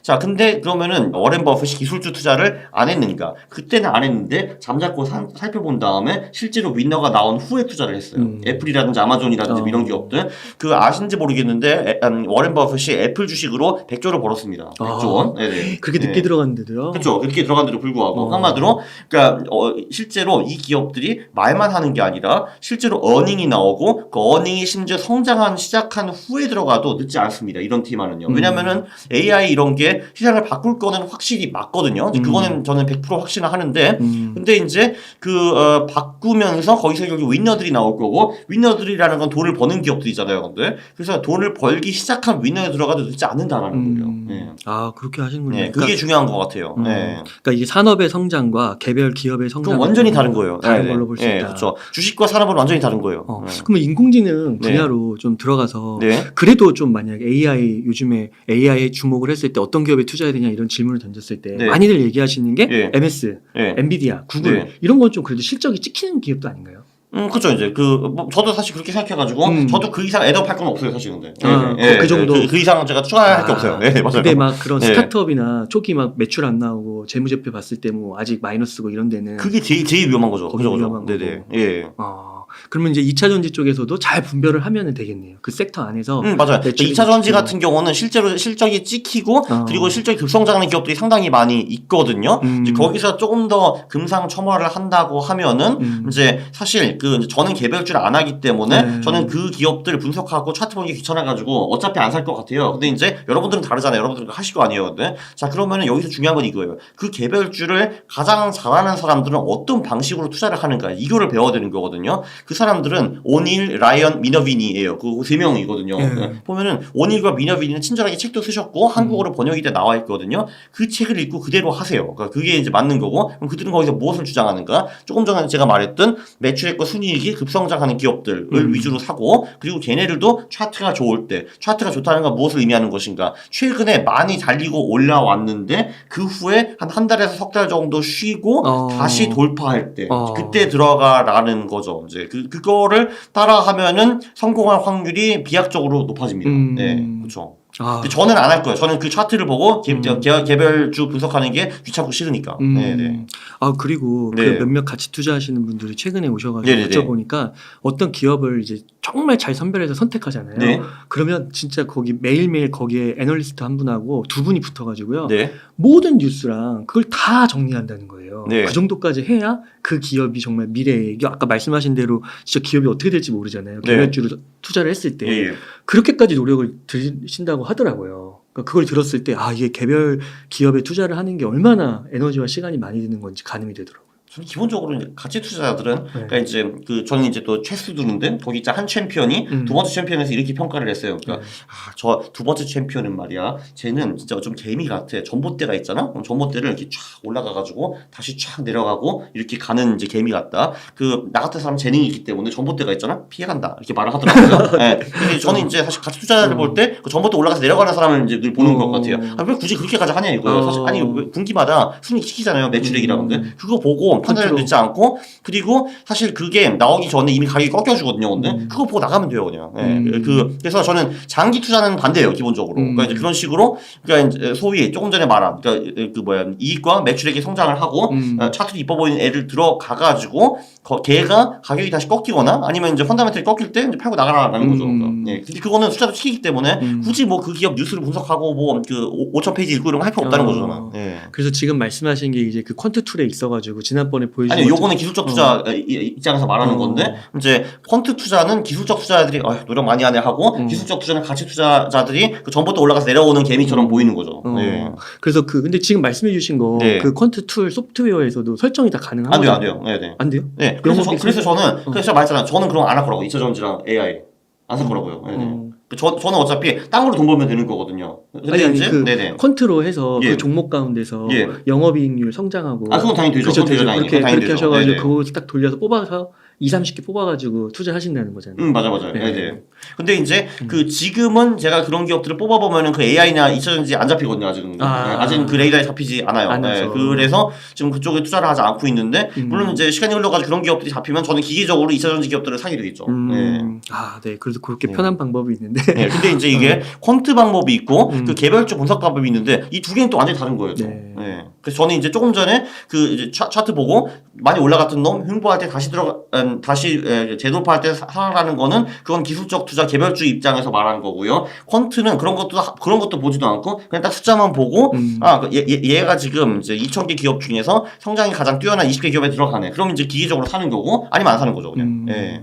자, 근데 그러면은 워렌 버핏이 기술주 투자를 안 했는가? 그때는 안 했는데 잠자코 살펴본 다음에 실제로 윈너가 나온 후에 투자를 했어요. 애플이라든지 아마존이라든지 이런 기업들. 그 아신지 모르겠는데 워렌 버핏이 애플 주식으로 100조를 벌었습니다. 100조 원. 네네. 그렇게 늦게 들어갔는데도요? 그렇죠. 그렇게 들어간데도 불구하고 한마디로 그러니까 실제로 이 기업들이 말만 하는 게 아니라 실제로 어닝이 나오고 그 어닝이 심지어 시작한 후에 들어가도 늦지 않습니다. 이런 팀하는요. 왜냐면은 AI 이런 게 시장을 바꿀 거는 확실히 맞거든요. 그거는 저는 100% 확신을 하는데 근데 이제 바꾸면서 거기서 여기 윈너들이 나올 거고 윈너들이라는 건 돈을 버는 기업들이잖아요. 근데 그래서 돈을 벌기 시작한 윈너에 들어가도 늦지 않는다라는 거예요. 네. 아, 그렇게 하시는군요. 네, 그게 중요한 것 같아요. 네. 그러니까 이게 산업의 성장과 개별 기업의 성장 그건 완전히 다른 거예요. 다른 걸로 볼 수 있다. 그렇죠. 주식과 산업은 완전히 다른 거예요. 그러면 인공지능 분야로 좀 들어가서 네. 그래도 좀 만약에 AI 요즘에 AI에 주목을 했을 때 어떤 기업에 투자해야 되냐 이런 질문을 던졌을 때 많이들 얘기하시는 게 MS, 엔비디아, 구글 이런 건 좀 그래도 실적이 찍히는 기업도 아닌가요? 그렇죠. 이제 저도 사실 그렇게 생각해가지고 저도 그 이상 애드업 할 건 없어요, 사실 근데. 그 정도. 그 이상 제가 추가할 게 없어요. 네, 맞아요. 근데 막 그런 스타트업이나 초기 막 매출 안 나오고 재무제표 봤을 때 뭐 아직 마이너스고 이런 데는 그게 제일 위험한 거죠. 거기 위험한 거고. 네네. 예. 그러면 이제 2차 전지 쪽에서도 잘 분별을 하면 되겠네요. 그 섹터 안에서. 맞아요. 매출이 2차 전지 찍히고. 같은 경우는 실제로 실적이 찍히고 그리고 실적이 급성장하는 기업들이 상당히 많이 있거든요. 이제 거기서 조금 더 금상첨화를 한다고 하면은 이제 사실 그 저는 개별주를 안 하기 때문에 저는 그 기업들을 분석하고 차트 보기 귀찮아가지고 어차피 안 살 것 같아요. 근데 이제 여러분들은 다르잖아요. 여러분들은 하실 거 아니에요. 근데 자 그러면은 여기서 중요한 건 이거예요. 그 개별주를 가장 잘하는 사람들은 어떤 방식으로 투자를 하는가 이거를 배워야 되는 거거든요. 그 사람들은 오닐, 라이언, 미너비니예요. 그 세 명이거든요. 보면은 오닐과 미너비니는 친절하게 책도 쓰셨고 한국어로 번역이 돼 나와 있거든요. 그 책을 읽고 그대로 하세요. 그러니까 그게 이제 맞는 거고 그럼 그들은 거기서 무엇을 주장하는가? 조금 전에 제가 말했던 매출액과 순이익이 급성장하는 기업들을 위주로 사고 그리고 걔네들도 차트가 좋을 때 차트가 좋다는 건 무엇을 의미하는 것인가? 최근에 많이 달리고 올라왔는데 그 후에 한 달에서 석 달 정도 쉬고 다시 돌파할 때 그때 들어가라는 거죠. 이제 그거를 따라하면은 성공할 확률이 비약적으로 높아집니다. 네, 그렇죠. 저는 안 할 거예요. 저는 그 차트를 보고 개별주 분석하는 게 귀찮고 싫으니까. 네네. 그리고 네. 그 몇몇 같이 투자하시는 분들이 최근에 오셔가지고 네네네. 여쭤보니까 어떤 기업을 이제 정말 잘 선별해서 선택하잖아요. 네. 그러면 진짜 거기 매일매일 거기에 애널리스트 한 분하고 두 분이 붙어가지고요. 네. 모든 뉴스랑 그걸 다 정리한다는 거예요. 네. 그 정도까지 해야 그 기업이 정말 미래에 아까 말씀하신 대로 진짜 기업이 어떻게 될지 모르잖아요. 네. 개별주를 투자를 했을 때 예. 그렇게까지 노력을 들이신다고 하더라고요. 그러니까 그걸 들었을 때 이게 개별 기업에 투자를 하는 게 얼마나 에너지와 시간이 많이 드는 건지 가늠이 되더라고요. 저는 기본적으로 이제 가치 투자자들은 그러니까 이제 저는 이제 또 최수 두는데 거기 있자 한 챔피언이 두 번째 챔피언에서 이렇게 평가를 했어요. 그러니까 저 두 번째 챔피언은 말이야, 쟤는 진짜 좀 개미 같아. 전봇대가 있잖아. 그럼 전봇대를 이렇게 쫙 올라가가지고 다시 쫙 내려가고 이렇게 가는 이제 개미 같다. 그 나 같은 사람 재능이 있기 때문에 전봇대가 있잖아. 피해간다. 이렇게 말을 하더라고요. 네. 근데 저는 이제 사실 가치 투자자를 볼 때 그 전봇대 올라가서 내려가는 사람을 이제 늘 보는 것 같아요. 왜 굳이 그렇게까지 하냐 이거예요. 사실 아니 왜 분기마다 순위 시키잖아요. 매출액이라는데 그거 보고 판단을 듣지 않고 그리고 사실 그게 나오기 전에 이미 가격이 꺾여주거든요. 근데 그거 보고 나가면 돼요, 그냥. 그래서 저는 장기 투자는 반대예요, 기본적으로. 그러니까 이제 그런 식으로 그러니까 이제 소위 조금 전에 말한 그러니까 이익과 매출액이 성장을 하고 차트도 이뻐 보이는 애를 들어가가지고 걔가 가격이 다시 꺾이거나 아니면 이제 펀더멘털이 꺾일 때 이제 팔고 나가라는 거죠. 네. 근데 그거는 숫자도 시키기 때문에 굳이 뭐 그 기업 뉴스를 분석하고 뭐 그 5,000페이지 읽고 이런 거 할 필요 없다는 거죠, 저는. 네. 그래서 지금 말씀하신 게 이제 그 퀀트 툴에 있어가지고 지난번에 보여주신 아니 요거는 기술적 투자 입장에서 말하는 건데 이제 퀀트 투자는 기술적 투자자들이 노력 많이 하네 하고 기술적 투자는 가치 투자자들이 그 전부터 올라가서 내려오는 개미처럼 보이는 거죠. 네. 그래서 근데 지금 말씀해주신 거 그 퀀트 툴 소프트웨어에서도 설정이 다 가능한 거죠? 안 돼요. 네. 안 돼요? 네. 그래서 저는 제가 말했잖아요. 저는 그런 거 안 할 거라고. 2차 전지랑 AI 안 살 거라고요. 네. 저는 어차피 딴 걸로 돈 벌면 되는 거거든요. 근데 아니 이제 그 퀀트로 해서 그 종목 가운데서 영업이익률 성장하고 그건 당연히 되죠. 그렇죠. 되죠. 그렇게 하셔가지고 그거 딱 돌려서 뽑아서 20-30개 뽑아가지고 투자하신다는 거잖아요. 맞아요. 네. 근데 이제 그 지금은 제가 그런 기업들을 뽑아보면은 그 AI나 2차 전지 안 잡히거든요. 아직은. 아직은 그 레이더에 잡히지 않아요. 네. 그래서 지금 그쪽에 투자를 하지 않고 있는데 물론 이제 시간이 흘러가지고 그런 기업들이 잡히면 저는 기계적으로 2차 전지 기업들을 사게 되겠죠. 네. 네. 그래서 그렇게 편한 방법이 있는데. 네. 근데 이제 이게 퀀트 방법이 있고 그 개별적 분석 방법이 있는데 이 두 개는 또 완전히 다른 거예요. 네. 그래서 저는 이제 조금 전에 그 이제 차트 보고 많이 올라갔던 놈 횡보할 때 다시 재돌파할 때 살아나는 거는 그건 기술적 투자 개별주 입장에서 말하는 거고요. 퀀트는 그런 것도 보지도 않고 그냥 딱 숫자만 보고 얘가 지금 이제 2,000개 기업 중에서 성장이 가장 뛰어난 20개 기업에 들어가네. 그럼 이제 기계적으로 사는 거고 아니면 안 사는 거죠, 그냥. 네.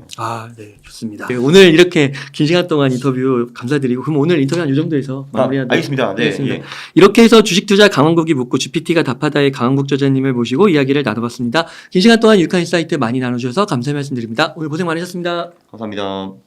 네, 좋습니다. 네, 오늘 이렇게 긴 시간 동안 인터뷰 감사드리고 그럼 오늘 인터뷰 한 이 정도에서 마무리하도록 알겠습니다. 네. 하겠습니다. 이렇게 해서 주식투자 강원국이 묻고 GPT가 답하다의 강원국 저자님을 모시고 이야기를 나눠봤습니다. 긴 시간 동안 유익한 인사이트 많이 나눠주셔서 감사의 말씀드립니다. 오늘 고생 많으셨습니다. 감사합니다.